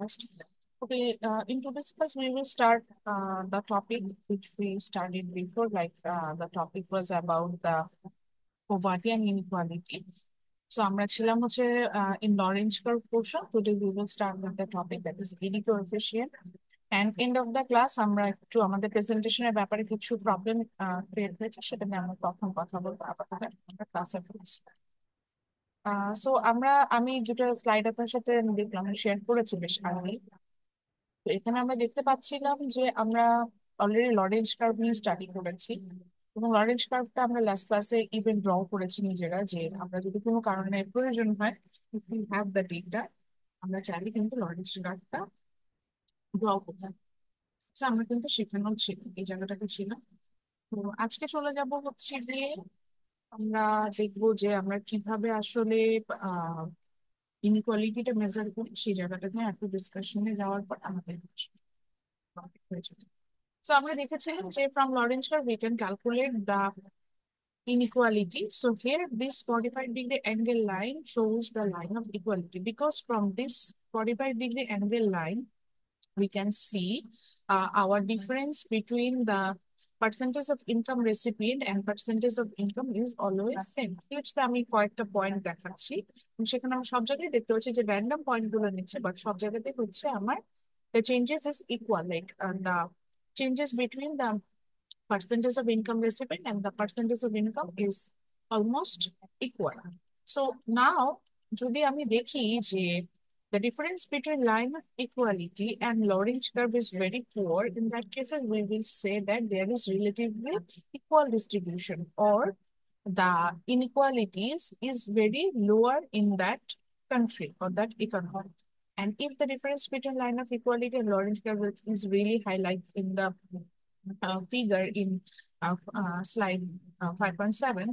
Okay, in today's class, we will start the topic which we studied before. The topic was about the poverty and inequality. So আমরা ছিলাম হচ্ছে in Lorentz curve portion. Today we will start with the topic that is Gini coefficient. And end of the class আমরা একটু আমাদের প্রেজেন্টেশনের ব্যাপারে কিছু problem create হয়েছে সেটা নিয়ে আমরা তখন কথা বলবো আপাতত আমরা ক্লাসে ফিরছি। সো আমি দুটো স্লাইড আপনার সাথে দেখলাম শেয়ার করেছি বেশ আগে। তো এখানে আমরা দেখতে পাচ্ছিলাম যে আমরা অলরেডি লরেঞ্জ কার্ভ নিয়ে স্টাডি করেছি এবং লরেঞ্জ কার্ভটা আমরা লাস্ট ক্লাসে ইভেন ড্র করেছি নিজেরা যে আমরা যদি কোনো কারণে প্রয়োজন হয় হ্যাভ দ্য ডেটা আমরা চাইলে কিন্তু লরেঞ্জ কার্ভটা ড্র করতে পারি। So, আমরা কিন্তু শেখানো ছিল এই জায়গাটাতে ছিল। তো আজকে চলে যাব হচ্ছে গিয়ে আমরা দেখবো যে আমরা কিভাবে আসলে আহ ইনইকুয়ালিটিটা মেজার করি সেই জায়গাটা নিয়ে একটু ডিসকাশনে যাওয়ার পর আমাদের topic হয়ে যাবে। So আমরা দেখেছিলাম যে from Lorentz curve we can calculate the inequality. So here this 45-degree angle line shows the line of equality because from this 45-degree angle line we can see our difference between the percentage of income recipient and percentage of income is always same. Let's say আমি কয়েকটা point দেখাচ্ছি সেখানে আমরা সব জায়গায় দেখতে পাচ্ছি যে র্যান্ডম পয়েন্ট গুলো নিচ্ছে বাট সব জায়গাতে হচ্ছে আমার the changes is equal like the changes between the percentage of income recipient and the percentage of income is almost equal. So now যদি আমি দেখি যে the difference between line of equality and Lorentz curve is very poor, in that case we will say that there is relatively equal distribution or the inequalities is very lower in that country or that economy. And if the difference between line of equality and Lorentz curve is really highlighted in the figure in slide 5.7.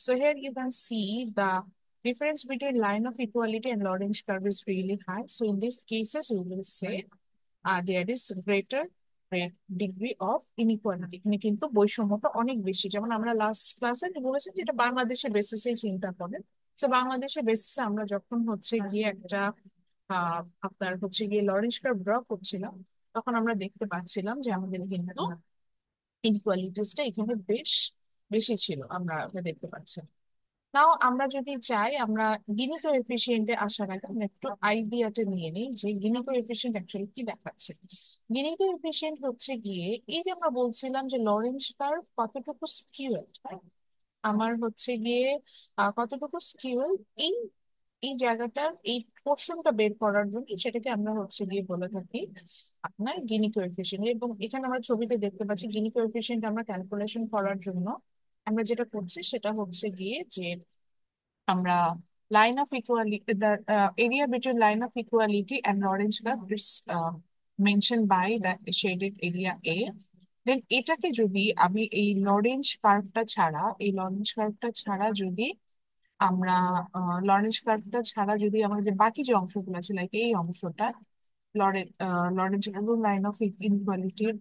So here you can see the difference between line of equality and Lorentz curve is really high. So in these cases, we will say there is greater degree of inequality এখানে কিন্তু বৈষম্যটা অনেক বেশি যেমন আমরা last ক্লাসে বলেছি যে এটা বাংলাদেশের বেসিসে চিন্তা করেন তো বাংলাদেশের বেসিসে আমরা যখন হচ্ছে গিয়ে একটা আপনার হচ্ছে গিয়ে লরেন্স কার্ভ ড্র করছিলাম তখন আমরা দেখতে পাচ্ছিলাম যে আমাদের কিন্তু ইনইকুয়ালিটিসটা এখানে বেশ বেশি ছিল আমরা ওটা দেখতে পাচ্ছি। নাও আমরা যদি চাই আমরা গিনি কোএফিসিয়েন্টে আসার আগে আমরা একটু আইডিয়াটা নিয়ে নিই যে গিনি কোএফিসিয়েন্ট অ্যাকচুয়ালি কি দেখাচ্ছে। গিনি কোএফিসিয়েন্ট হচ্ছে গিয়ে এই যে আমরা বলছিলাম যে লরেন্স কার্ভ কতটুকু স্কিউড আমার হচ্ছে গিয়ে কতটুকু স্কিউড এই এই জায়গাটার এই পোর্শনটা বের করার জন্য সেটাকে আমরা হচ্ছে গিয়ে বলে থাকি আপনার গিনি কোএফিসিয়েন্ট এবং এখানে আমরা ছবিতে দেখতে পাচ্ছি গিনি কোএফিসিয়েন্ট আমরা ক্যালকুলেশন করার জন্য আমরা যেটা করছি সেটা হচ্ছে গিয়ে যে আমরা line of equality the area between line of equality and orange curve is mentioned by the shaded area A. দেন এটাকে যদি আমি এই লরেঞ্জ কার্ভটা ছাড়া এই লরেঞ্জ কার্ভটা ছাড়া যদি আমরা লরেঞ্জ কার্ভটা ছাড়া যদি আমাদের বাকি যে অংশগুলো আছে লাইক এই অংশটা লরেঞ্জ লাইন অফ ইনইকুয়ালিটির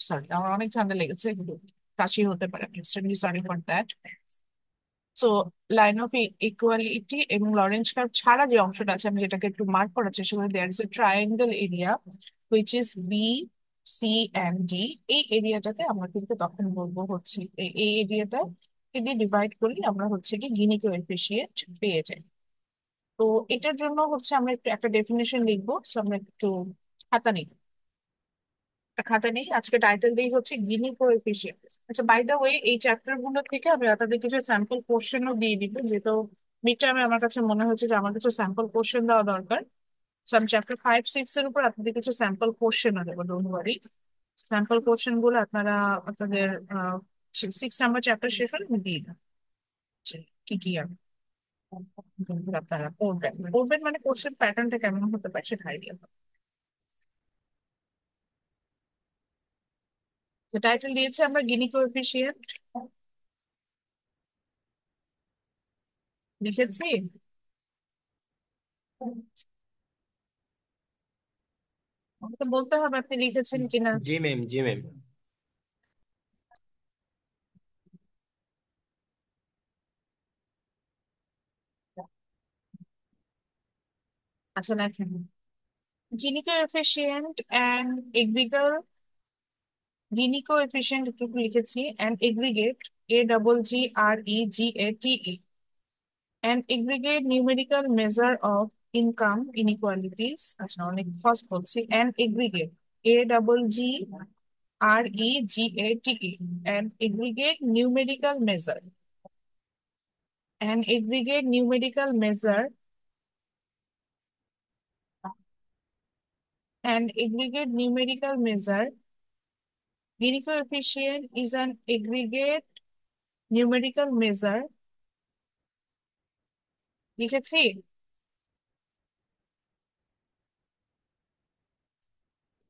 সরি আমার অনেক ঠান্ডা লেগেছে একটু কাশি হতে পারে extremely sorry for that. So line of equality এবং লরেঞ্জ কার্ভ ছাড়া যে অংশটা আছে আমি যেটাকে একটু মার্ক করার চেষ্টা করি there is a triangle area which is B C and D. এই এরিয়াটাকে আমরা কিন্তু তখন বলবো হচ্ছে এই এরিয়াটা দিয়ে ডিভাইড করলে আমরা হচ্ছে কি গিনি কোএফিসিয়েন্ট পেয়ে যাই। তো এটার জন্য হচ্ছে আমরা একটু একটা ডেফিনেশন লিখবো সো আমরা একটু খাতা নিই একটা খাতা নেই আজকে টাইটেল দিই হচ্ছে গিনি কোএফিসিয়েন্ট। আচ্ছা বাই দ্য ওয়ে এই চ্যাপ্টার গুলো থেকে আমি আপনাদের কিছু স্যাম্পল কোশ্চেনও দিয়ে দিব যেহেতু মিড টার্মে আমার কাছে মনে হচ্ছে যে আমার কিছু স্যাম্পল কোশ্চেন দেওয়া দরকার। সো আমি চ্যাপ্টার 5-6 এর উপর আপনাদের কিছু স্যাম্পল কোশ্চেনও দেবো ডোন্ট ওয়ারি। স্যাম্পল কোশ্চেন গুলো আপনারা আপনাদের 6 নাম্বার চ্যাপ্টার শেষ হলে আমি দিয়ে দেবো যে কি কি আমি আপনারা পড়বেন পড়বেন মানে কোশ্চেন প্যাটার্নটা কেমন হতে পারে সেটা আইডিয়া। টাইটেল দিয়েছে আমরা গিনি কোএফিসিয়েন্ট লিখেছি। আমাকে তো বলতে হবে আপনি লিখেছেন কিনা। जी मैम, जी मैम। আচ্ছা দেখেন, গিনি কোএফিসিয়েন্ট অ্যান্ড এগ্রিগাল, গিনি কোএফিসিয়েন্ট একটু লিখেছি, and aggregate, AGGREGATE, an aggregate numerical measure of income inequalities, আচ্ছা অনেক ফার্স্ট বলছি, an aggregate, AGGREGATE, an aggregate numerical measure, an aggregate numerical measure, an aggregate numerical measure, Gini coefficient is an aggregate numerical measure, লিখেছি?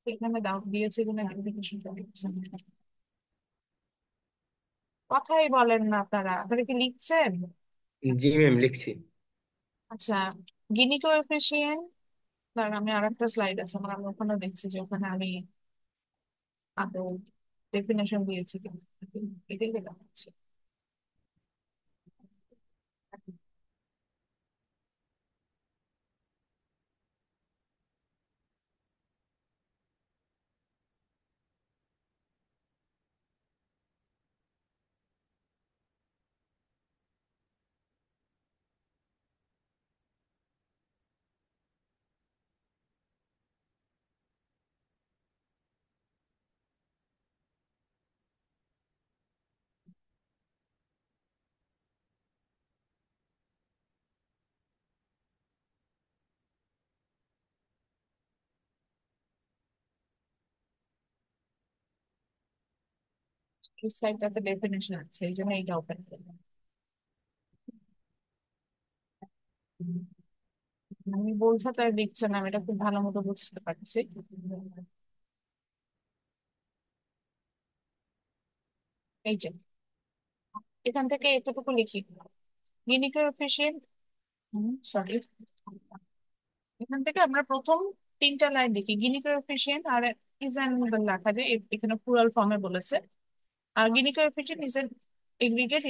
এখানে doubt দিয়েছে কিনা দেখে কিছু লিখছেন, কথাই বলেন না আপনারা, আপনারা কি লিখছেন? জি ম্যাম, লিখছি। আচ্ছা, গিনি কোএফিসিয়েন্ট, কারণ আমি আর একটা স্লাইড আছে আমার, আমি ওখানে দেখছি যে ওখানে আমি আদৌ ডেফিনেশন দিয়েছি কিনা, এটাই দেখা হচ্ছে। এই স্লাইডটাতে ডেফিনেশন আছে, এই জন্য এইটা ওপেন করলাম। আমি বলছি তার দিচ্ছে না, আমি এটা খুব ভালো মতো বুঝতে পারছি। এই যে এখান থেকে এতটুকু লিখি, গিনি কোএফিসিয়েন্ট, সরি, এখান থেকে আমরা প্রথম তিনটা লাইন দেখি, গিনি কোএফিসিয়েন্ট আর ইজ অ্যান লেখা যায়, এখানে প্লুরাল ফর্মে বলেছে। আর গিনি কোএফিসিয়েন্ট ইজ অ্যান এগ্রিগেট,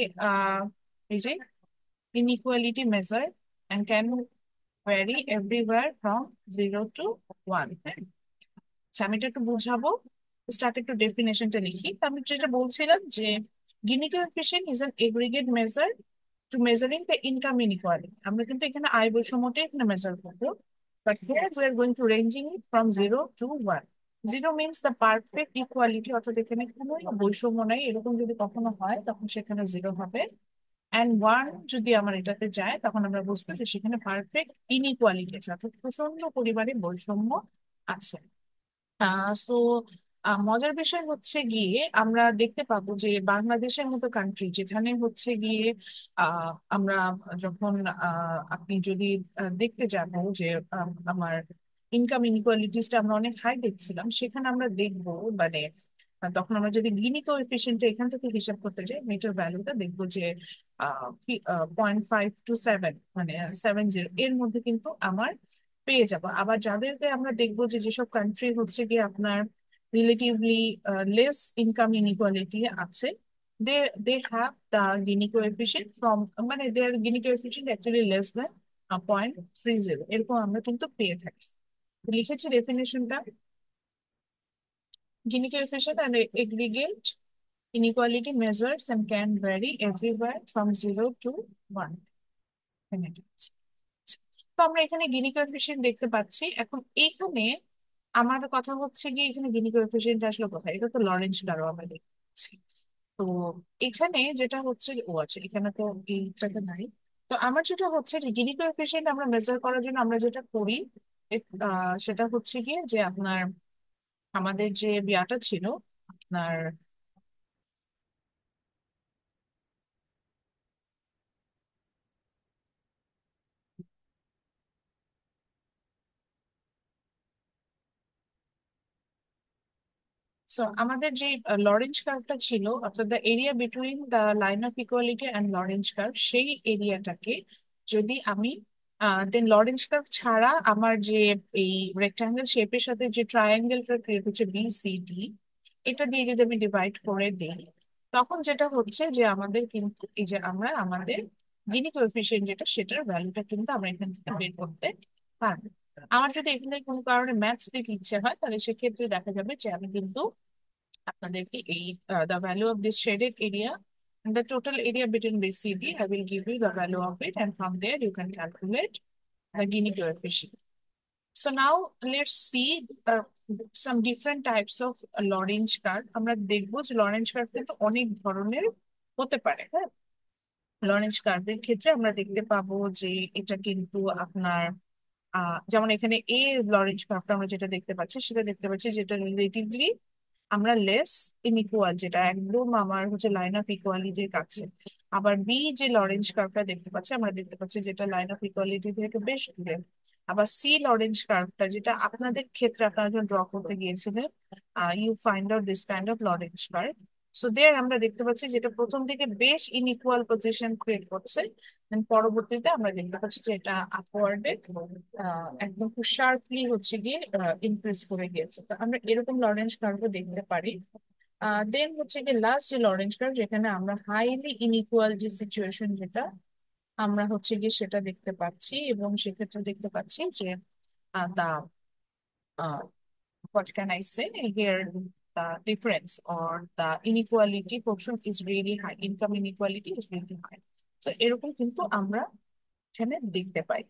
এই যে inequality measure and can vary everywhere from 0 to 1, হ্যাঁ? আচ্ছা আমি এটা একটু বুঝাবো, স্টার্ট একটু ডেফিনেশনটা লিখি। তো আমি যেটা বলছিলাম যে Gini coefficient is an aggregate measure to measuring the income inequality, আমরা কিন্তু এখানে আয় বৈষম্যটা এখানে মেজার করবো, but here we are going to ranging it from 0 to 1। Zero means the perfect equality, অর্থাৎ এখানে কোনো বৈষম্য নাই, এরকম যদি কখনো হয় তখন সেখানে জিরো হবে। অ্যান্ড ওয়ান যদি আমার এটাতে যায় তখন আমরা বুঝবো যে সেখানে পারফেক্ট ইনইকুয়ালিটি আছে, অর্থাৎ প্রচন্ড পরিমাণে বৈষম্য আছে। সো মজার বিষয় হচ্ছে গিয়ে আমরা দেখতে পাবো যে বাংলাদেশের মতো কান্ট্রি, যেখানে হচ্ছে গিয়ে আমরা যখন আপনি যদি দেখতে যাবো যে আমার ইনকাম ইনইকুয়ালিটিসটা আমরা অনেক হাই দেখছিলাম, সেখানে আমরা দেখবো মানে তখন আমরা যদি গিনি কোএফিসিয়েন্টটা এখান থেকে হিসাব করতে যাই, মেটার ভ্যালুটা দেখবো যে 0.5 to 7, মানে 70 এর মধ্যে কিন্তু আমার পেয়ে যাব। আবার যাদেরকে আমরা দেখবো যে যেসব কান্ট্রি হচ্ছে গিয়ে আপনার রিলেটিভলি লেস ইনকাম ইনইকুয়ালিটি আছে, they they have the Gini coefficient from, মানে there Gini coefficient actually less than 0.30, এরকম আমরা কিন্তু পেয়ে থাকি। তো লিখেছি ডেফিনেশনটা, Gini coefficient and aggregate inequality measures and can vary everywhere from 0 to 1। তো আমরা এখানে গিনি কোএফিসিয়েন্ট দেখতে পাচ্ছি। এখন এইখানে আমার কথা হচ্ছে কি, এখানে গিনি কোএফিসিয়েন্ট আসলে কোথায়, এটা তো লরেন্স দ্বারা আমরা দেখতে পাচ্ছি। তো এখানে যেটা হচ্ছে, ও আচ্ছা এখানে তো এইটাতে নাই। তো আমার যেটা হচ্ছে যে গিনি কোএফিসিয়েন্ট আমরা মেজার করার জন্য আমরা যেটা করি, সেটা হচ্ছে গিয়ে যে আপনার আমাদের যে বিয়াটা ছিল আপনার, সো আমাদের যে লরেঞ্জ কার্ভটা ছিল, অর্থাৎ the area between the line of equality and Lorenz curve, সেই এরিয়াটাকে যদি আমি দেন লরেঞ্জ কার্ভ ছাড়া আমার যে এই রেক্টাঙ্গেল শেপের সাথে যে ট্রায়াঙ্গেলটা ক্রিয়েট হচ্ছে BCD, এটা দিয়ে যদি আমি ডিভাইড করে দিই, তখন যেটা হচ্ছে যে আমাদের কিন্তু এই যে আমরা আমাদের গিনি কোএফিসিয়েন্ট যেটা, সেটার ভ্যালুটা কিন্তু আমরা এখান থেকে বের করতে পারবো। আমার যদি এখানে কোনো কারণে ম্যাথস দিতে ইচ্ছে হয় তাহলে সেক্ষেত্রে দেখা যাবে যে আমি কিন্তু আপনাদেরকে এই the value of this shaded area and the total area between BCD, I will give you the value of it, and from there you can calculate the Gini coefficient. So now let's see some different types of Lorentz curve. আমরা দেখবো যে Lorenz curve কিন্তু অনেক ধরনের হতে পারে। হ্যাঁ, Lorenz কার্ভের ক্ষেত্রে আমরা দেখতে পাবো যে এটা কিন্তু আপনার যেমন এখানে এ লরেঞ্জ কার্ভটা আমরা যেটা দেখতে পাচ্ছি সেটা দেখতে পাচ্ছি যেটা রিলেটিভলি আমরা লেস ইনইকুয়াল, যেটা একদম আমার হচ্ছে লাইন অফ ইকুয়ালিটির কাছে। আবার বি যে লরেঞ্জ কার্ভটা দেখতে পাচ্ছি আমরা দেখতে পাচ্ছি যেটা লাইন অফ ইকুয়ালিটি থেকে বেশ দূরে। আবার সি লরেঞ্জ কার্ভটা যেটা আপনাদের ক্ষেত্রে আপনারা যখন ড্র করতে গিয়েছিলেন, you find out this kind of Lorenz curve. So there আমরা দেখতে পাচ্ছি যেটা প্রথম দিকে বেশ ইনইকুয়াল পজিশন ক্রিয়েট করছে, পরবর্তীতে আমরা দেখতে পাচ্ছি যে এটা আপওয়ার্ডে একদম খুব শার্পলি হচ্ছে গিয়ে ইনক্রিজ করে গিয়েছে। তো আমরা এরকম লরেঞ্জ কার্ভও দেখতে পারি। দেন হচ্ছে গিয়ে লাস্ট যে লরেঞ্জ কার্ভ যেখানে আমরা হাইলি ইনইকুয়াল যে সিচুয়েশন যেটা আমরা হচ্ছে গিয়ে সেটা দেখতে পাচ্ছি, এবং সেক্ষেত্রে দেখতে পাচ্ছি যে দা what can I say here, the difference or the inequality portion is really high, income inequality is really high. So এরকম কিন্তু আমরা এখানে দেখতে পাই।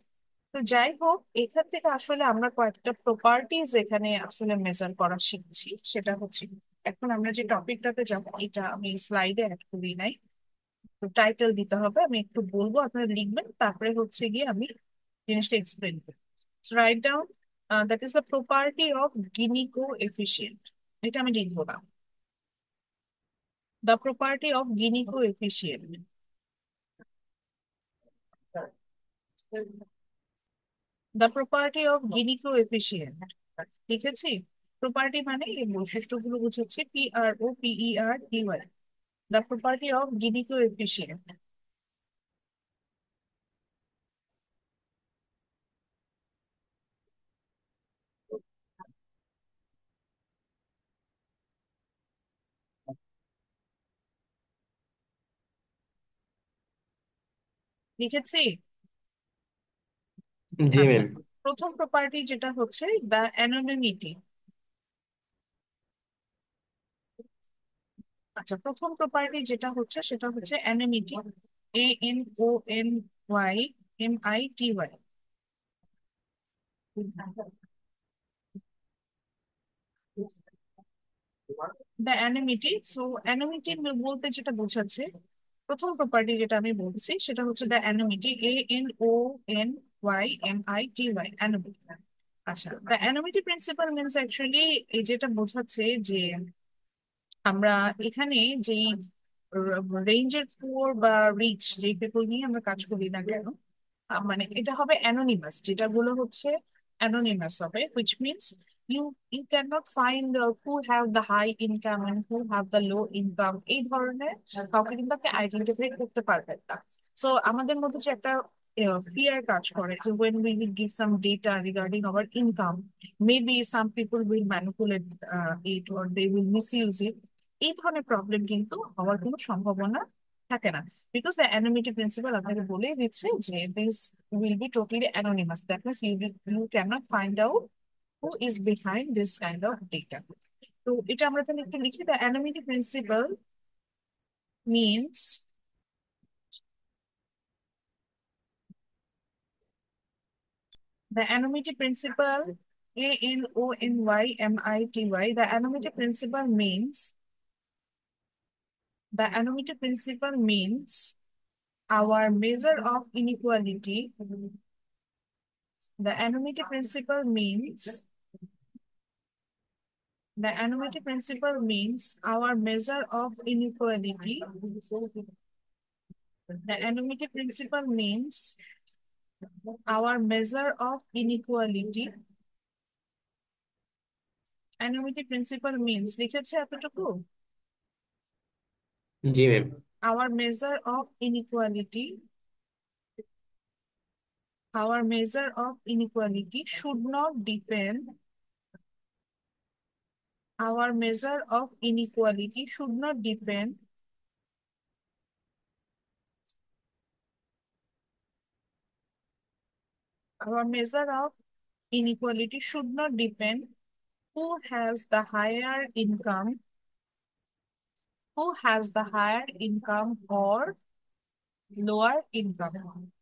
তো যাই হোক, এখান থেকে আসলে আমরা কয়েকটা প্রপার্টিজ এখানে আসলে মেজার করা শিখছি। সেটা হচ্ছে এখন আমরা যে টপিকটাতে যাব এটা আমি স্লাইডে অ্যাড করি নাই, তো টাইটেল দিতে হবে, আমি একটু বলবো আপনারা লিখবেন, তারপরে হচ্ছে গিয়ে আমি জিনিসটা এক্সপ্লেন করি। So write down that is the property of Gini coefficient. এটা আমি লিখবো না। The property of Gini coefficient. The property of Gini coefficient. লিখেছি? প্রপার্টি মানে এই বৈশিষ্ট্যগুলো বুঝাচ্ছে, PROPERTY। The property of Gini coefficient. লিখেছি? জি আচ্ছা, ম্যাম। প্রথম প্রপার্টি যেটা হচ্ছে the anonymity। আচ্ছা, প্রথম প্রপার্টি যেটা হচ্ছে সেটা হচ্ছে anonymity, ANONYMITY। দ্য অ্যানোমিটি। সো অ্যানোমিটি বলতে যেটা বোঝাচ্ছে, প্রথম প্রপার্টি যেটা আমি বলছি সেটা হচ্ছে দ্য অ্যানোমিটি, ANONYMITY, অ্যানোমিটি। আচ্ছা, দ্য অ্যানোমিটি প্রিন্সিপাল মিনস অ্যাকচুয়ালি এই যেটা বোঝাচ্ছে যে আমরা এখানে যেই রেঞ্জের পুয়ার বা রিচ যে পিপল নিয়ে আমরা কাজ করি না কেন, মানে এটা হবে অ্যানোনিমাস, যেটাগুলো হচ্ছে অ্যানোনিমাস হবে, which means you you cannot find who have the high income and who have the low income, এই ধরনের কাউকে কিন্তু আপনি আইডেন্টিফাই করতে পারবেন না। সো আমাদের মধ্যে যে একটা ফিয়ার কাজ করে যে when we will give some data regarding our income, maybe some people will manipulate it or they will misuse it, এই ধরনের প্রবলেম কিন্তু হওয়ার কোনো সম্ভাবনা থাকে না, বিকজ দ্য অ্যানোনিমিটি প্রিন্সিপাল আপনাকে বলে দিচ্ছে যে this will be totally anonymous, that means you can not find out who is behind this kind of data. তো এটা আমরা তাহলে একটু লিখি, the anonymity principle means the anonymity principle, ANONYMITY, the anonymity principle means, the anonymity principle means our measure of inequality. The anonymity principle means, the anonymity principle means our measure of inequality. The anonymity principle means our measure of inequality. Anonymity principle means লিখেছে এতটুকু? জি ma'am. Our measure of inequality, our measure of inequality should not depend, our measure of inequality should not depend, our measure of inequality should not depend who has the higher income, or lower income.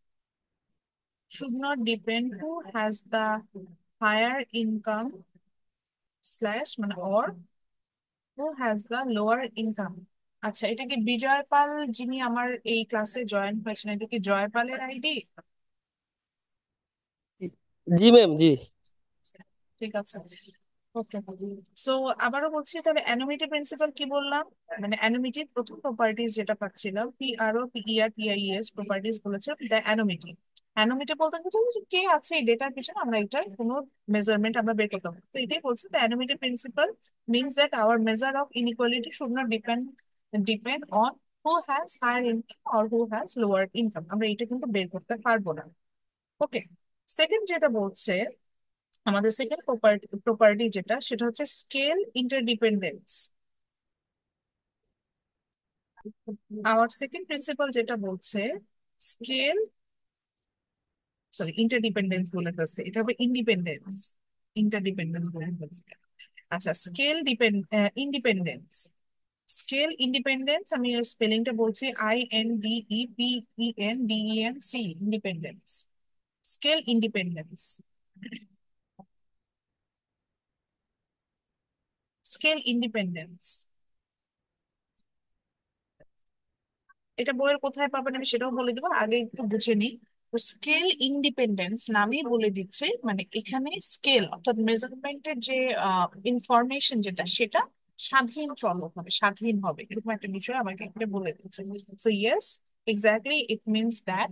Should not depend who has the higher income slash মানে or who has the lower income. আচ্ছা, এটা কি বিজয় পাল যিনি আমার এই ক্লাসে join হয়েছেন, এটা কি জয় পালের আইডি? জি ম্যাম, জি। ঠিক আছে, ওকে। সো আবারও বলছি, তাহলে অ্যানুইটি প্রিন্সিপাল কি বললাম? মানে অ্যানুইটির প্রথম প্রপার্টিজ যেটা পাচ্ছিলাম, পিআরও পিইআর পিআইএস প্রপার্টিজ বলেছে দ্য অ্যানুইটি। অ্যানুইটি বলতে কিছু কে আছে এই ডেটার পিছনে, আমরা এটার কোনো মেজারমেন্ট আমরা বের করতে পারবো। তো এটাই বলছে the annuity principal means that our measure of inequality should not depend on who has higher income or who has lower income। আমরা এটা কিন্তু বের করতে পারবো না। ওকে, সেকেন্ড যেটা বলছে, আমাদের সেকেন্ড প্রপার্টি যেটা, সেটা হচ্ছে স্কেল ইন্টারডিপেন্ডেন্স। আওয়ার সেকেন্ড প্রিন্সিপাল যেটা বলছে স্কেল, সরি ইন্টারডিপেন্ডেন্স বলে ফেলছে, এটা হবে ইন্ডিপেন্ডেন্স। ইন্টারডিপেন্ডেন্স বলে ফেলছে। আচ্ছা, স্কেল ইন্ডিপেন্ডেন্স। স্কেল ইন্ডিপেন্ডেন্স, আমি স্পেলিংটা বলছি, INDEPENDENC, independence. Scale independence, scale independence, এটা বইয়ের কোথায় পাবেন আমি সেটাও বলে দেবো, আগে একটু বুঝে নিই। স্কেল ইন্ডিপেন্ডেন্স নামই বলে দিচ্ছে, মানে এখানে স্কেল অর্থাৎ মেজারমেন্টের যে ইনফরমেশন যেটা, সেটা স্বাধীন চলক হবে, স্বাধীন হবে, এরকম একটা বিষয় আমাকে এখানে বলে দিচ্ছে। So yes, exactly it means that.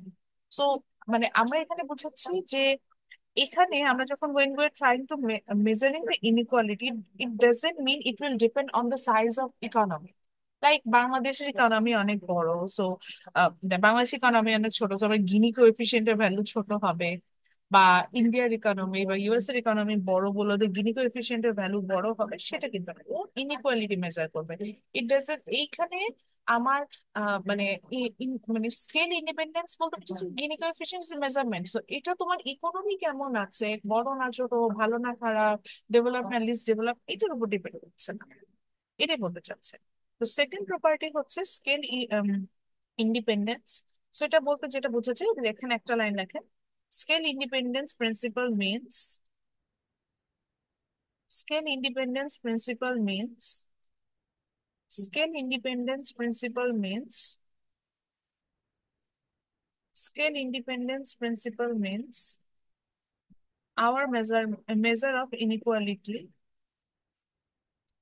So মানে আমরা এখানে বুঝাচ্ছি যে এখানে আমরা যখন when we're trying to measuring the inequality, it doesn't mean it will depend on the size of economy. Like বাংলাদেশের ইকোনমি অনেক বড়, সো বাংলাদেশ ইকোনমি অনেক ছোট, সো আমার গিনি কোএফিসিয়েন্টের ভ্যালু ছোট হবে, বা ইন্ডিয়ার ইকোনমি বা ইউএস এর ইকোনমি বড় বলে ওদের গিনি কোএফিসিয়েন্টের ভ্যালু বড় হবে, সেটা কিন্তু না। ও ইনইকুয়ালিটি মেজার করবে। ইট ডাজন্ট, এইখানে আমার মানে মানে স্কেল ইন্ডিপেন্ডেন্স বলতে কিছু গিনি কোএফিসিয়েন্ট মেজারমেন্ট। সো এটা তোমার ইকোনমি কেমন আছে, বড় না ছোট, ভালো না খারাপ, ডেভেলপ না লিস্ট ডেভেলপ, এটার উপর ডিপেন্ড করছে না, এটাই বলতে চাচ্ছে। তো সেকেন্ড প্রপার্টি হচ্ছে স্কেল ইন্ডিপেন্ডেন্স। সো এটা বলতে যেটা বুঝেছে, লেখেন একটা লাইন লেখেন, scale independence principal means, scale independence principal means, scale independence principal means, scale independence principle means our measure of inequality,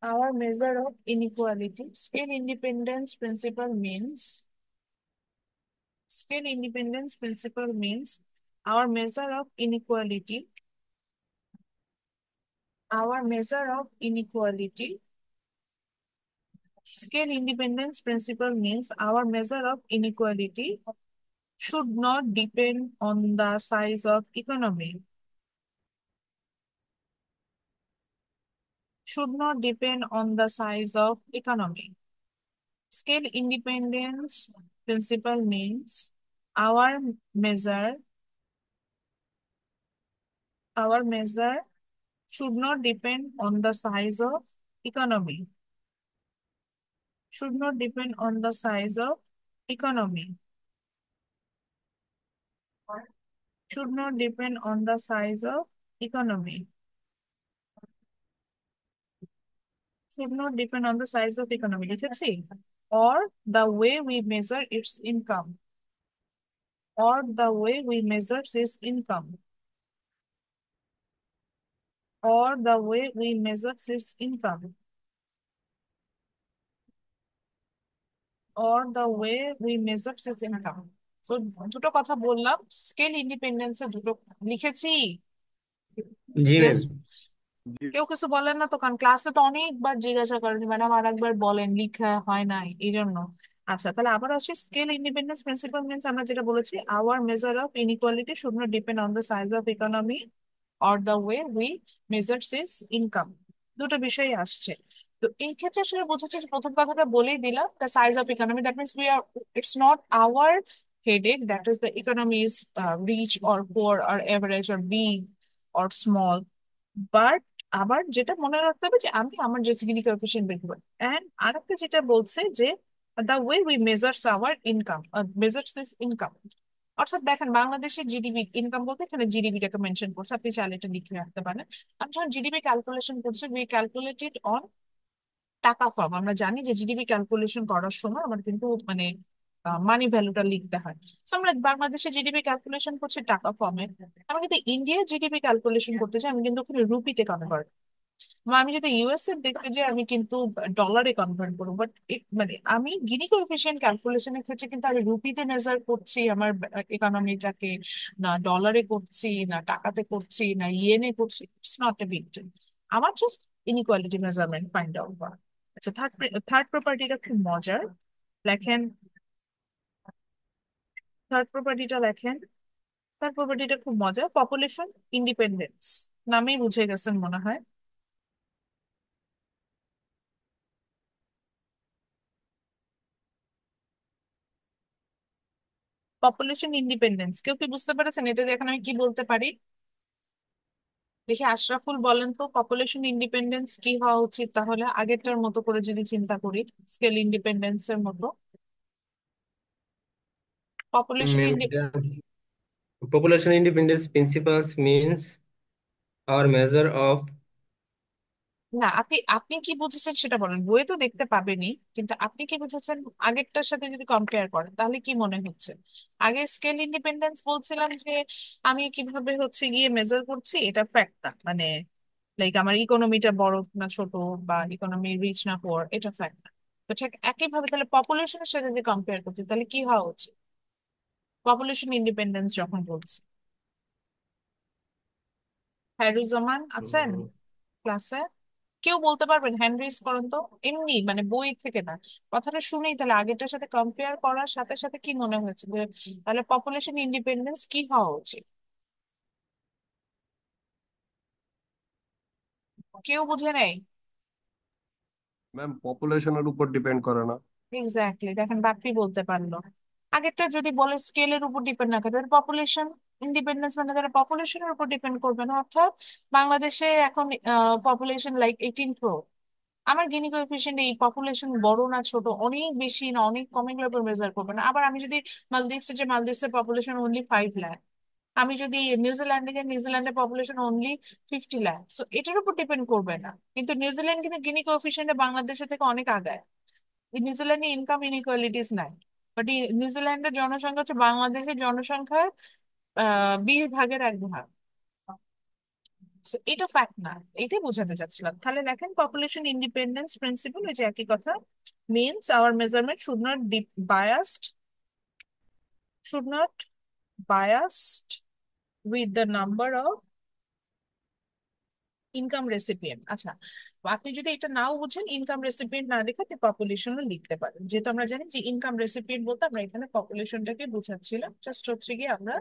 our measure of inequality. Scale independence principle means, scale independence principle means our measure of inequality, our measure of inequality. Scale independence principle means our measure of inequality should not depend on the size of economy, should not depend on the size of economy. Scale independence principle means our measure, our measure should not depend on the size of economy, should not depend on the size of economy, should not depend on the size of economy, should not depend on the size of economy, লিখেছি? Or the way we measure its income, or the way we measure its income, or the way we measure its income, or the way we measure its income. So দুটো কথা বললাম, scale independence এ দুটো লিখেছি। জি ma'am. Yes, কেউ কিছু বলেন না তো? কারণ ক্লাসে তো অনেকবার জিজ্ঞাসা করেন ম্যাডাম আর একবার বলেন, লিখা হয় নাই এই জন্য। আচ্ছা, তাহলে আবার আসি, স্কেল ইন্ডিপেন্ডেন্স প্রিন্সিপাল মিনস আমরা যেটা বলেছি, our measure of inequality should not depend on the size of economy or the way we measure its income. দুটো বিষয় আসছে। তো এই ক্ষেত্রে আসলে বোঝাচ্ছে যে, প্রথম কথাটা বলেই দিলাম, the size of economy, that means we are, it's not our headache that is the economy is rich or poor or average or big or small, but আবার যেটা মনে রাখতে হবে যে আমি আমার যে জিনি কোএফিসিয়েন্ট বের করবো। অ্যান্ড আরেকটা যেটা বলছে যে the way we measures our income, measures this income. অর্থাৎ দেখেন বাংলাদেশের জিডিপি ইনকাম বলতে এখানে জিডিপিটাকে মেনশন করছে, আপনি চাইলে এটা লিখে রাখতে পারেন। আমি যখন জিডিপি ক্যালকুলেশন করছি, উই ক্যালকুলেটেড অন টাকা ফর্ম। আমরা জানি যে জিডিপি ক্যালকুলেশন করার সময় আমার কিন্তু মানে মানি ভ্যালুটা লিখতে হয়। তো আমরা বাংলাদেশে জিডিপি ক্যালকুলেশন করছি টাকা ফর্মে। আমি কিন্তু ইন্ডিয়ার জিডিপি ক্যালকুলেশন করতে চাই, আমি কিন্তু ওখানে রুপিতে কনভার্ট। আমি যদি ইউএস এর দেখতে যাই আমি কিন্তু ডলারে কনভার্ট করবো। বাট মানে আমি গিনি কোএফিসিয়েন্ট ক্যালকুলেশনের ক্ষেত্রে কিন্তু আমি রুপিতে মেজার করছি আমার ইকোনমিটাকে, না ডলারে করছি, না টাকাতে করছি, না ইয়েনে করছি, it's not a big deal. আমার just inequality measurement find out করা। আচ্ছা, থার্ড প্রপার্টিটা খুব মজার, লেখেন। থার্ড প্রপার্টিটা লেখেন। থার্ড প্রপার্টিটা খুব মজার, পপুলেশন ইন্ডিপেন্ডেন্স। নামেই বুঝে গেছেন মনে হয়। পপুলেশন ইন্ডিপেন্ডেন্স কেউ কি বুঝতে পেরেছেন? এটা দিয়ে এখন আমি কি বলতে পারি? দেখি আশরাফুল বলেন তো, পপুলেশন ইন্ডিপেন্ডেন্স কি হওয়া উচিত তাহলে আগেরটার মতো করে যদি চিন্তা করি, স্কেল ইন্ডিপেন্ডেন্স এর মতো। Population Ma'am, population independence principles means our measure of না, আপনি আপনি কি বুঝেছেন সেটা বলেন, বইয়ে তো দেখতে পাবেনই, কিন্তু আপনি কি বুঝেছেন আগেরটার সাথে যদি কম্পেয়ার করেন তাহলে কি মনে হচ্ছে? আগে স্কেল ইন্ডিপেন্ডেন্স বলছিলাম যে আমি কিভাবে হচ্ছে গিয়ে মেজার করছি এটা ফ্যাক্ট না, মানে লাইক আমার ইকোনমিটা বড় না ছোট, বা ইকোনমি রিচ না পোর, এটা ফ্যাক্ট না। তো ঠিক একইভাবে তাহলে পপুলেশনের সাথে যদি কম্পেয়ার করছি তাহলে কি হওয়া উচিত পপুলেশন ইন্ডিপেন্ডেন্স যখন বলছি? হ্যারুজ্জামান আছেন উম, ক্লাসে? কেউ বলতে পারবেন? হ্যান্ড রেজ করেন তো। এমনি মানে বই থেকে না, কথাটা শুনেই তাহলে আগেরটার সাথে কম্পেয়ার করার সাথে সাথে কি মনে হয়েছে যে তাহলে পপুলেশন ইন্ডিপেন্ডেন্স কি হওয়া উচিত? কেউ বুঝে নেই? ম্যাম পপুলেশনের উপর ডিপেন্ড করে না। এক্স্যাক্টলি, দেখেন বাপ্পি বলতে পারলো। আগেরটা যদি বলে স্কেলের উপর ডিপেন্ড না করে পপুলেশন ইন্ডিপেন্ডেন্স, মানে তারা পপুলেশনের উপর ডিপেন্ড করবে না। অর্থাৎ বাংলাদেশে এখন পপুলেশন লাইক 18 crore। আমার গিনি কোএফিসিয়েন্ট এই পপুলেশন বড় না ছোট, অনেক বেশি না অনেক কম, এগুলোর উপর মেজার করবে না। আবার আমি যদি মালদ্বীপস, যে মালদ্বীপসের পপুলেশন অনলি 5 লাখ, আমি যদি নিউজিল্যান্ডে যাই নিউজিল্যান্ডের পপুলেশন অনলি 50 লাখ, সো এটার উপর ডিপেন্ড করবে না। কিন্তু নিউজিল্যান্ড কিন্তু গিনি কোএফিসিয়েন্টে বাংলাদেশের থেকে অনেক আগায়। এই নিউজিল্যান্ডে ইনকাম ইনইকুয়ালিটিস নাই, বাট নিউজিল্যান্ডের জনসংখ্যা হচ্ছে বাংলাদেশের জনসংখ্যার 20 ভাগের 1 ভাগ। So, এটা ফ্যাক্ট না, এটাই বোঝাতে চাচ্ছিলাম। তাহলে দেখেন পপুলেশন ইন্ডিপেন্ডেন্স প্রিন্সিপাল, এই যে একই কথা, means our measurement should not be biased, should not biased with the number of income recipient. আচ্ছা, আপনি যদি এটা নাও বুঝেন, ইনকাম রেসিপিয়েন্ট না লিখে আপনি পপুলেশনও লিখতে পারেন, যেহেতু আমরা জানি যে ইনকাম রেসিপিয়েন্ট বলতে আমরা এখানে পপুলেশনটাকে বোঝাচ্ছিলাম। জাস্ট হচ্ছে গিয়ে আমরা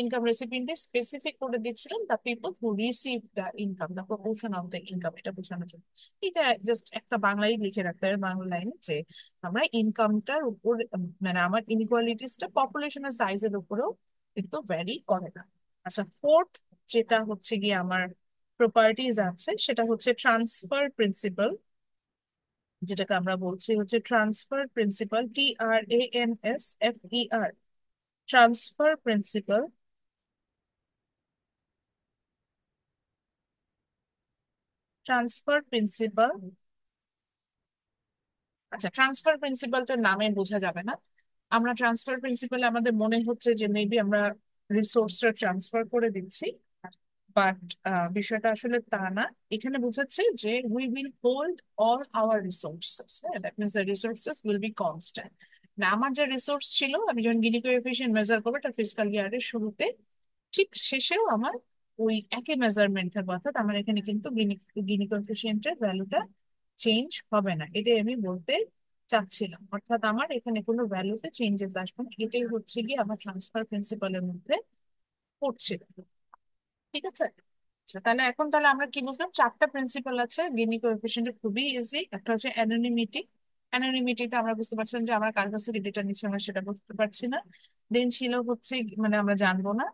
ইনকাম রেসিপিয়েন্টে স্পেসিফিক করে দিচ্ছিলাম the people who receive the income, the proportion of the income, এটা বোঝানোর জন্য। এটা জাস্ট একটা বাংলায় লিখে রাখতে হবে, বাংলা লাইনে, যে আমরা ইনকামটার উপর মানে আমার ইনইকুয়ালিটিসটা পপুলেশনের সাইজের উপরেও কিন্তু ভ্যারি করে না। আচ্ছা, ফোর্থ যেটা হচ্ছে গিয়ে আমার প্রপার্টিজ আছে সেটা হচ্ছে ট্রান্সফার প্রিন্সিপাল, যেটাকে আমরা বলছি হচ্ছে transfer principal, TRANSFER, transfer principle. Transfer principal, আচ্ছা ট্রান্সফার প্রিন্সিপালটার নামে বোঝা যাবে না। আমরা ট্রান্সফার প্রিন্সিপালে আমাদের মনে হচ্ছে যে মেবি আমরা রিসোর্সটা ট্রান্সফার করে দিচ্ছি, বাট বিষয়টা আসলে তা না। এখানে বোঝাচ্ছে যে we will hold all our resources, হ্যাঁ, that means the resources will be constant. না, আমার যে রিসোর্স ছিল আমি যখন গিনি কোএফিসিয়েন্ট মেজার করবো এটা ফিসকাল ইয়ারের শুরুতে, ঠিক শেষেও আমার ওই একই মেজারমেন্ট থাকবে। অর্থাৎ আমার এখানে কিন্তু গিনি গিনি কোএফিসিয়েন্টের ভ্যালুটা চেঞ্জ হবে না, এটাই আমি বলতে চাচ্ছিলাম। অর্থাৎ আমার এখানে কোনো ভ্যালুতে চেঞ্জেস আসবে না, এটাই হচ্ছে কি আমার ট্রান্সফার প্রিন্সিপালের মধ্যে পড়ছে। ঠিক আছে। আচ্ছা, তাহলে এখন তাহলে আমরা কি বুঝলাম? 4টা প্রিন্সিপাল আছে গিনি কোএফিসিয়েন্টের, খুবই ইজি। একটা হচ্ছে অ্যানোনিমিটি, অ্যানোনিমিটিতে আমরা বুঝতে পারছিলাম যে আমরা কার কাছে ডেটা নিচ্ছি আমরা সেটা বুঝতে পারছি না। দেন ছিল হচ্ছে মানে আমরা জানবো না।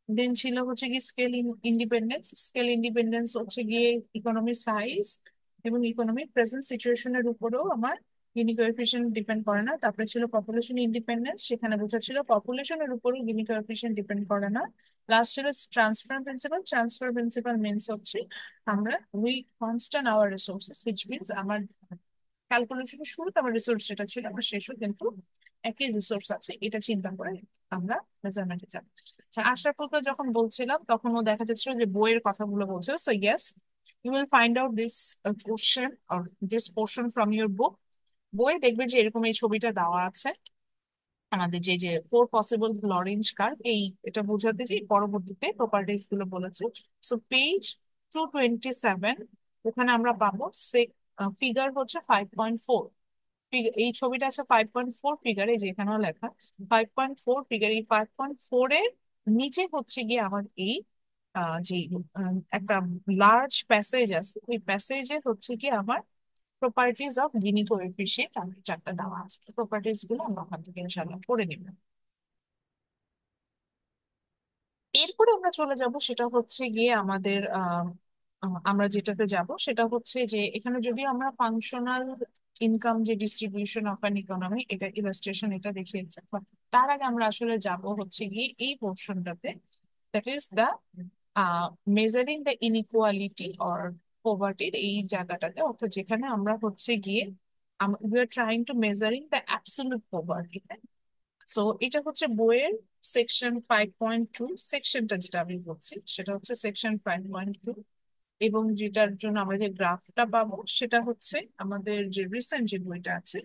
দেন ছিল হচ্ছে কি স্কেল ইন্ডিপেন্ডেন্স। স্কেল ইন্ডিপেন্ডেন্স হচ্ছে গিয়ে ইকোনমি সাইজ এবং ইকোনমিক প্রেজেন্ট সিচুয়েশনের উপরেও আমার গিনি কোএফিসিয়েন্ট ডিপেন্ড করে না। তারপরে ছিল পপুলেশন ইন্ডিপেন্ডেন্স, সেখানে বোঝাচ্ছিল পপুলেশনের উপরেও গিনি কোএফিসিয়েন্ট ডিপেন্ড করে না। লাস্ট ছিল transfer principle. Transfer principle means হচ্ছে আমরা we constant our resources, which means আমার ক্যালকুলেশনের শুরুতে আমার রিসোর্স যেটা ছিল আমার শেষও কিন্তু একই রিসোর্স আছে, এটা চিন্তা করে আমরা মেজারমেন্টে যাব। আচ্ছা, আশরাফুলকে যখন বলছিলাম তখন ও দেখা যাচ্ছিল যে বইয়ের কথাগুলো বলছে। So yes, you will find out this question or this portion from your book. বইয়ে দেখবে যে এরকম এই ছবিটা দেওয়া আছে, আমাদের যে যে ফোর পসিবল লরেঞ্জ কার্ভ, এই এটা বোঝাতে যে পরবর্তীতে প্রপার্টিজ গুলো বলেছে। সো পেজ 227, ওখানে আমরা পাবো ফিগার হচ্ছে 5.4। এই ছবিটা আছে 5.4 ফিগার, এই যে এখানেও লেখা 5.4 ফিগার। এই 5.4 এর নিচে হচ্ছে গিয়ে আমার এই যে একটা লার্জ প্যাসেজ আছে, ওই প্যাসেজে হচ্ছে কি আমার প্রপার্টিজ অফ গিনি কোএফিসিয়েন্ট আমি চারটা দেওয়া আছে। প্রপার্টিজ গুলো আমরা ওখান থেকে ইনশাল্লাহ পড়ে নিব। এরপরে আমরা চলে যাব, সেটা হচ্ছে গিয়ে আমাদের আমরা যেটাতে যাব সেটা হচ্ছে যে এখানে যদি আমরা ফাংশনাল ইনকাম যে ডিস্ট্রিবিউশন অফ অ্যান ইকোনমি, এটা ইলাস্ট্রেশন এটা দেখিয়েছে, but তার আগে আমরা আসলে যাব হচ্ছে গিয়ে এই পোর্শনটাতে, that is the measuring the inequality or পভার্টির এই জায়গাটাতে, অর্থাৎ যেখানে আমরা হচ্ছে গিয়ে we are trying to measuring the absolute poverty. So এটা হচ্ছে বইয়ের সেকশন 5.2, সেকশনটা যেটা আমি বলছি সেটা হচ্ছে সেকশন 5.2। এবং যেটার জন্য আমরা যে গ্রাফটা পাবো সেটা হচ্ছে আমাদের যে রিসেন্ট যে বইটা আছে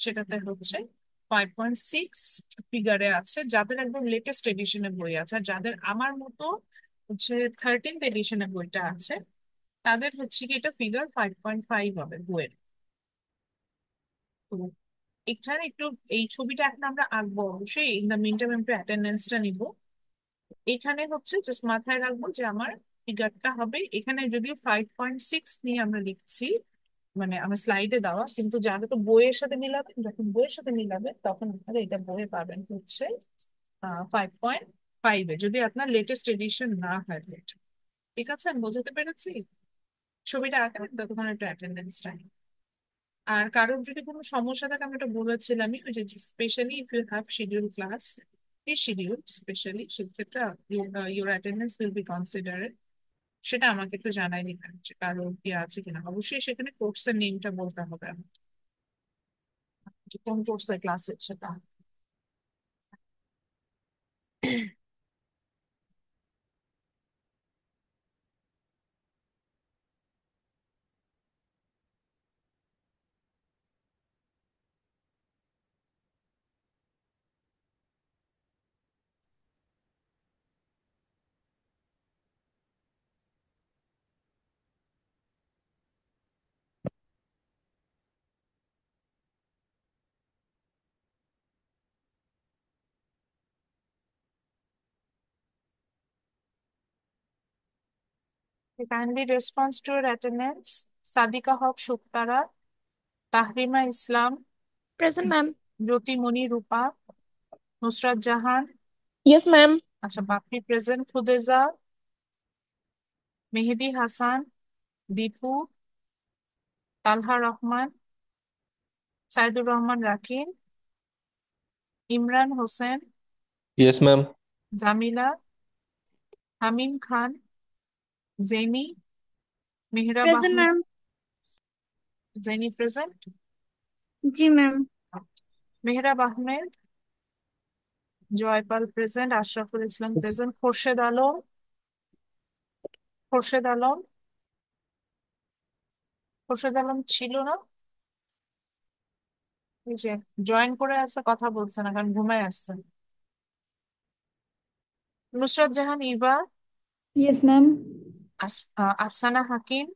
সেটাতে হচ্ছে 5.6 ফিগারে আছে, যাদের একদম লেটেস্ট এডিশনের বই আছে। আর যাদের আমার মতো হচ্ছে 13th এডিশনের বইটা আছে তাদের হচ্ছে কি এটা ফিগার 5.5 হবে বইয়ের। তো এখানে একটু এই ছবিটা এখন আমরা আঁকবো অবশ্যই, ইন দ্য মিন টাইম একটু অ্যাটেন্ডেন্সটা নিব। এখানে হচ্ছে জাস্ট মাথায় রাখবো যে আমার ফিগারটা হবে, এখানে যদিও 5.6 নিয়ে আমরা লিখছি, মানে আমার স্লাইডে দেওয়া, কিন্তু যারা তো বইয়ের সাথে মিলাবে, যখন বইয়ের সাথে মিলাবে তখন আপনারা এটা বইয়ে পাবেন হচ্ছে 5.5-এ, যদি আপনার লেটেস্ট এডিশন না হয় এটা। ঠিক আছে, আমি বোঝাতে পেরেছি? ছবিটা আঁকার ততক্ষণ একটা অ্যাটেন্ডেন্স টাইম। আর কারোর যদি কোনো সমস্যা থাকে, আমি এটা বলেছিলামই, ওই যে specially if you have schedule class, এই শিডিউল স্পেশালি সেক্ষেত্রে your attendance will be considered. সেটা আমাকে একটু জানাই দিবেন যে কারো ইয়ে আছে কিনা। অবশ্যই সেখানে কোর্সের নেমটা বলতে হবে আমাকে, যে কোন কোর্সের ক্লাস হচ্ছে তা। Kindly response to your attendance: Sadika Haque Shuktara, Tahrima Islam, Present, ma'am. Jyotimoni Rupa, Nusrat Jahan, Yes, ma'am. আচ্ছা Bappi present, Khudeja, Mehedi Hasan, Dipu, Talha Rahman, Saidur Rahman Rakin, Imran Hossain, Yes, ma'am. Jamila, Hamim Khan, Jenny, Mehrab Present, Ahmed. ma'am. Jenny present, जी ma'am. Mehrab Ahmed, Joypal present, Ashraful Islam present, Khorshed Alam, Khorshed Alam, Khorshed Alam ছিল না, এই যে জয়েন করে আসছে, কথা বলছে না কারণ ঘুমায় আসছে। Nusrat Jahan Eva, yes ma'am. Afsana Hakim,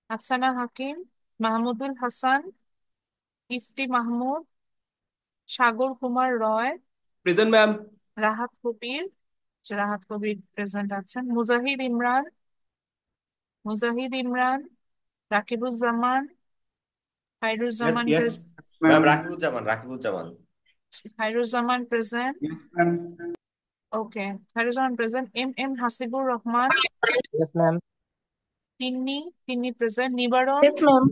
Afsana Hakim, Mahmudul Hasan, Ifti Mahmud, Sagar Kumar Roy, Present, ma'am. Rahat Kabir, Rahat Kabir present আছেন, Mujahid Imran, Mujahid Imran, Rakibuzzaman, Yes, Khairuzzaman yes, ma'am. ma'am. Rakibuzzaman, Rakibuzzaman. Khairuzzaman present, Yes, ma'am. Okay, Khairuzzaman present. M Hasibur Rahman, Yes, ma'am. Tinni, Tinni present. Nibaran, Yes, ma'am.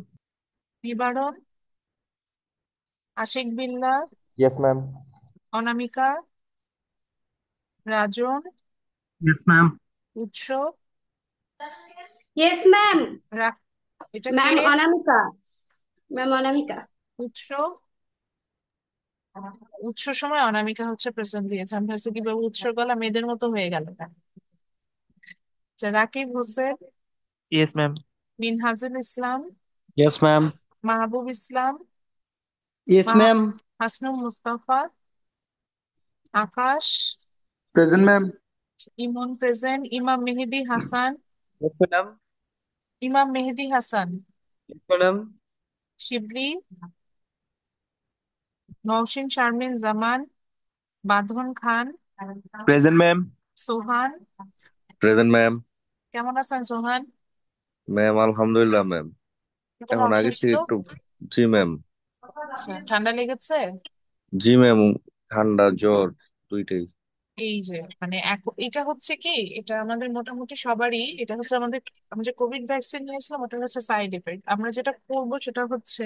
নিবারণ। আশিক বিল্লাহ, Yes, ma'am. অনামিকা, রাজন, Yes, ma'am. উৎস, Yes, ma'am. রা- এটা কে? Ma'am Anamika. Ma'am Anamika. উৎস, উৎস সময় অনামিকা হচ্ছে present দিয়েছে। আমি ভাবছি কিভাবে উৎসর গলা মেয়েদের মতো হয়ে গেল। আচ্ছা, রাকিব হোসেন, Yes, ma'am. মিনহাজুল ইসলাম, Yes, ma'am. মাহবুব ইসলাম, Yes, মাহ- ma'am. হাসনুম মুস্তাফা, আকাশ, Present, ma'am. ইমন প্রেজেন্ট। ইমাম মেহেদি হাসান, Yes, madam. ইমাম মেহেদি হাসান, Yes, madam. শিবলি, Nowshin Sharmin Zaman, Badhon Khan, Present, ma'am. Sohan. Present ma'am. কেমন আছেন সোহান? ম্যাম আলহামদুলিল্লাহ ম্যাম। এখন এখন আগের অসুস্থ? থেকে একটু, জি ম্যাম। আচ্ছা, ঠান্ডা লেগেছে? জি ম্যাম, ঠান্ডা জ্বর দুইটাই। এই যে মানে এটা হচ্ছে কি, এটা আমাদের মোটামুটি সবারই, এটা হচ্ছে আমাদের, আমরা যে কোভিড ভ্যাকসিন নিয়েছিলাম ওটা হচ্ছে সাইড এফেক্ট। আমরা যেটা করবো সেটা হচ্ছে,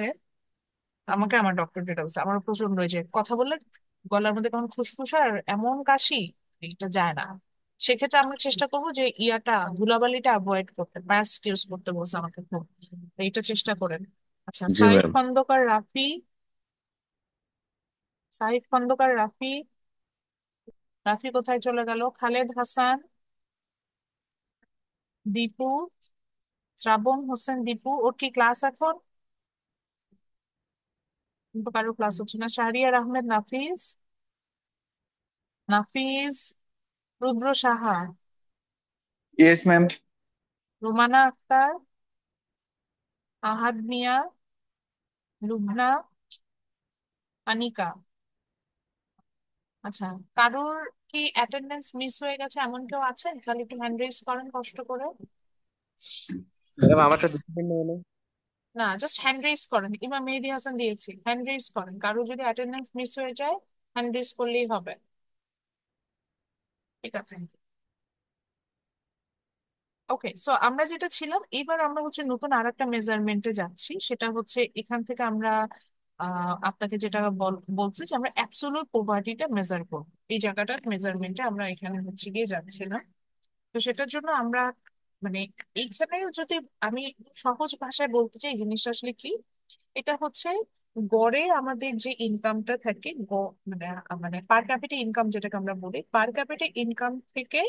আমাকে আমার ডক্টর যেটা বলছে, আমার প্রচন্ড ওই যে কথা বললে গলার মধ্যে কেমন ফুসফুস আর এমন কাশি, এটা যায় না। সেক্ষেত্রে আমরা চেষ্টা করবো যে ধুলাবালিটা অ্যাভয়েড করতে, মাস্ক ইউজ করতে বলছে আমাকে খুব। তো এইটা চেষ্টা করেন। আচ্ছা, জি ম্যাম। সাইফ খন্দকার রাফি, রাফি কোথায় চলে গেল? খালেদ হাসান, দীপু, শ্রাবণ হোসেন দীপু। ওর কি ক্লাস এখন? কিন্তু কারো ক্লাস হচ্ছে না। শাহরিয়ার আহমেদ নাফিস, নাফিস, রুদ্র সাহা, Yes, ma'am. রুমানা আক্তার, আহাদ মিয়া, লুবনা, আনিকা। আচ্ছা, কারোর কি অ্যাটেন্ডেন্স মিস হয়ে গেছে এমন কেউ আছেন? তাহলে একটু হ্যান্ড রেজ করেন কষ্ট করে। ম্যাডাম আমারটা ডিসিপ্লিন হলো। না, জাস্ট হ্যান্ড রেজ করেন। ইমাম মেহেদী হাসান দিয়েছি, হ্যান্ড রেজ করেন। কারো যদি অ্যাটেন্ডেন্স মিস হয়ে যায় হ্যান্ড রেজ করলেই হবে। ঠিক আছে, ওকে। সো আমরা যেটা ছিলাম, এবার আমরা হচ্ছে নতুন আর একটা মেজারমেন্টে যাচ্ছি। সেটা হচ্ছে এখান থেকে আমরা আপনাকে যেটা বলছি যে আমরা অ্যাবসোলুট পভার্টিটা মেজার করবো। এই জায়গাটার মেজারমেন্টে আমরা এখানে হচ্ছে গিয়ে যাচ্ছিলাম। তো সেটার জন্য আমরা মানে এইখানে যদি আমি সহজ ভাষায় বলতে চাই জিনিসটা আসলে কি, এটা হচ্ছে গড়ে আমাদের যে ইনকামটা থাকে, মানে মানে পার ক্যাপিটা ইনকাম যেটাকে আমরা বলি, পার ক্যাপিটা ইনকাম থেকে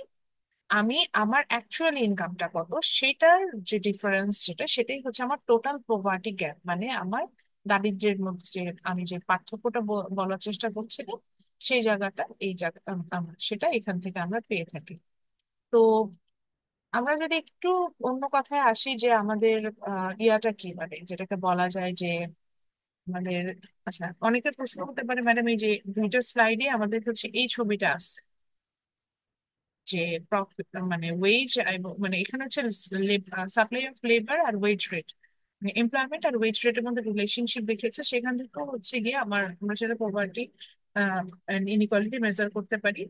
আমি আমার অ্যাকচুয়াল ইনকামটা কত সেটার যে ডিফারেন্স, সেটাই হচ্ছে আমার টোটাল পভার্টি গ্যাপ। মানে আমার দারিদ্র্যের মধ্যে যে আমি যে পার্থক্যটা বলার চেষ্টা করছিলাম, সেই জায়গাটা, এই জায়গা সেটা এখান থেকে আমরা পেয়ে থাকি। তো আমরা যদি একটু অন্য কথায় আসি যে আমাদের ইয়াটা কি, মানে যেটাকে বলা যায় যে আমাদের, আচ্ছা অনেকের প্রশ্ন হতে পারে ম্যাডাম এই যে দুইটা স্লাইডে আমাদের হচ্ছে এই ছবিটা আছে যে প্রফিট মানে ওয়েজ, মানে এখানে হচ্ছে সাপ্লাই অফ লেবার আর ওয়েজ রেট, মানে এমপ্লয়মেন্ট আর ওয়েজ রেটের মধ্যে রিলেশনশিপ দেখেছে। সেখান থেকে হচ্ছে গিয়ে আমরা সেটা পভার্টি ইনইকুয়ালিটি মেজার করতে পারি।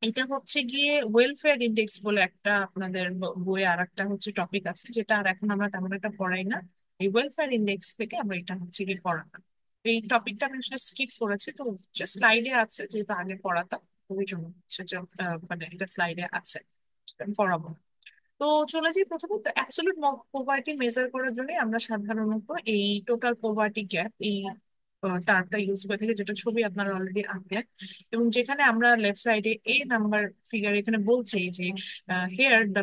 এটা হচ্ছে গিয়ে ওয়েলফেয়ার ইন্ডেক্স বলে একটা আপনাদের বইয়ে আর একটা হচ্ছে টপিক আছে, যেটা আর এখন আমরা তেমন একটা পড়াই না। এই ওয়েলফেয়ার ইন্ডেক্স থেকে আমরা এটা হচ্ছে গিয়ে পড়াতাম। এই টপিকটা আমি আসলে স্কিপ করেছি, তো স্লাইডে আছে যেহেতু আগে পড়াতাম, ওই জন্য হচ্ছে যে মানে এটা স্লাইডে আছে, সেটা আমি পড়াবো না। তো চলে যাই প্রথমে। তো অ্যাবসলিউট পভার্টি মেজার করার জন্য আমরা সাধারণত এই টোটাল পভার্টি গ্যাপ, এই টার্মটা ইউজ করে থাকি, যেটা ছবি আপনারা অলরেডি আঁকলেন। এবং যেখানে আমরা লেফট সাইডে এ নাম্বার ফিগার এখানে বলছি যে here the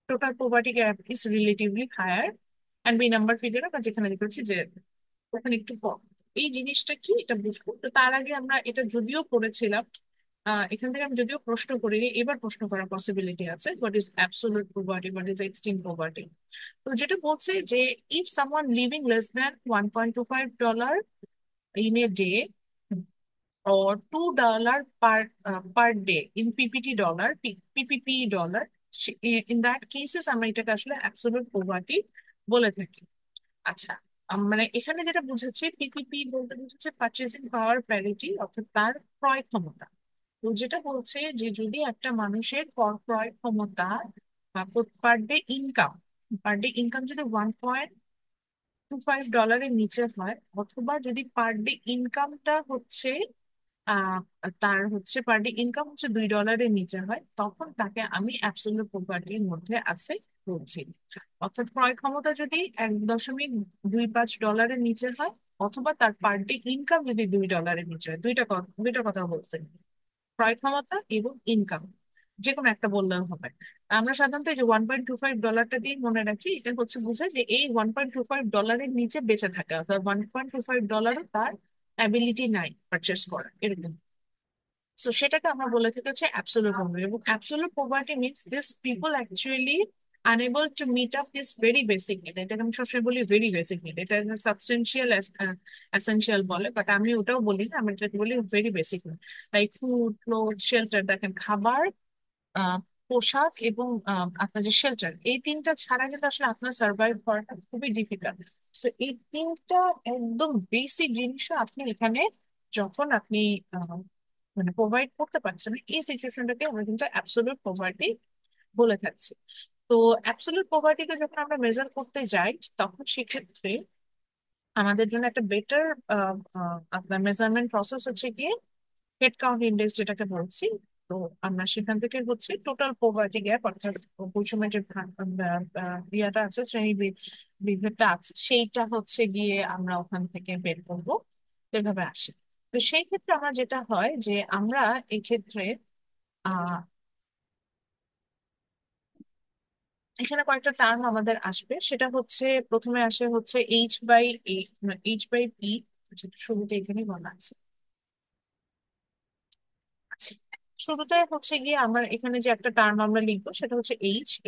total poverty gap is relatively higher, and B number figure আমরা যেখানে দেখেছি যে ওখানে একটু কম। এই জিনিসটা কি এটা বুঝবো, তো তার আগে আমরা এটা যদিও পড়েছিলাম, এখান থেকে আমি যদিও প্রশ্ন করিনি, এবার প্রশ্ন করার পসিবিলিটি আছে। What is absolute poverty, what is extreme poverty. তো যেটা বলছে যে if someone living less than $1.25 in a day or $2 per day in PPT dollar, PPP dollar, in that cases আমরা এটাকে আসলে অ্যাবসোলুট পভার্টি বলে থাকি। আচ্ছা, মানে এখানে যেটা বুঝাচ্ছে পিপিপি বলতে বুঝাচ্ছে পারচেজিং পাওয়ার প্যারিটি, অর্থাৎ তার ক্রয় ক্ষমতা। তো যেটা বলছে যে যদি একটা মানুষের ক্রয় ক্ষমতা বা পার ডে ইনকাম যদি $1.25 নিচে হয়, অথবা যদি পার ডে ইনকামটা হচ্ছে আহ তার হচ্ছে পার ডে ইনকাম হচ্ছে $2 নিচে হয়, তখন তাকে আমি অ্যাবসলিউট পভার্টির মধ্যে আছে বলছি। অর্থাৎ ক্রয় ক্ষমতা যদি $1.25 নিচে হয়, অথবা তার পার ডে ইনকাম যদি $2 নিচে হয়, দুইটা কথা বলছে, ক্রয় ক্ষমতা এবং ইনকাম, যে কোনো একটা বললেও হবে। আমরা সাধারণত এই যে $1.25 দিয়ে মনে রাখি, এটা হচ্ছে বোঝায় যে এই $1.25 নিচে বেঁচে থাকে, অর্থাৎ $1.25 তার অ্যাবিলিটি নাই পারচেস করার, এরকম। সো সেটাকে আমরা বলে থাকি হচ্ছে অ্যাবসলিউট পভার্টি। এবং absolute poverty means this people actually unable to meet up this very basic need। এটাকে আমি সবসময় বলি ভেরি বেসিক নিড, এটা সাবস্টেন্সিয়াল এসেনশিয়াল বলে, বাট আমি ওটাও বলি না, আমি এটাকে বলি very basic need. Like food, cloth, shelter. দেখেন, খাবার, পোশাক এবং আপনার যে শেল্টার, এই তিনটা ছাড়া কিন্তু আসলে আপনার সার্ভাইভ করাটা খুবই ডিফিকাল্ট। সো এই তিনটা একদম বেসিক জিনিসও আপনি এখানে যখন আপনি মানে প্রোভাইড করতে পারছেন না, এই সিচুয়েশনটাকে আমরা কিন্তু অ্যাবসলিউট পভার্টি বলে থাকছি। তো অ্যাবসলিউট পভার্টিকে যখন আমরা মেজার করতে যাই, তখন সেক্ষেত্রে আমাদের জন্য একটা বেটার আপনার মেজারমেন্ট প্রসেস হচ্ছে গিয়ে হেড কাউন্ট ইন্ডেক্স, যেটাকে বলছি। তো আমরা সেখান থেকে হচ্ছে টোটাল পভার্টি গ্যাপ, অর্থাৎ বৈষম্যের যে ইয়েটা আছে, বিভেদটা আছে, সেইটা হচ্ছে গিয়ে আমরা ওখান থেকে বের করবো, এভাবে আসে। তো সেই ক্ষেত্রে আমরা যেটা হয় যে আমরা এক্ষেত্রে আহ এখানে কয়েকটা টার্ম আমাদের আসবে। সেটা হচ্ছে প্রথমে আসে হচ্ছে H/A, H/P, শুরুতে এখানে বলা আছে। আচ্ছা, শুরুতে হচ্ছে গিয়ে আমরা এখানে যে একটা টার্ম আমরা লিখবো সেটা হচ্ছে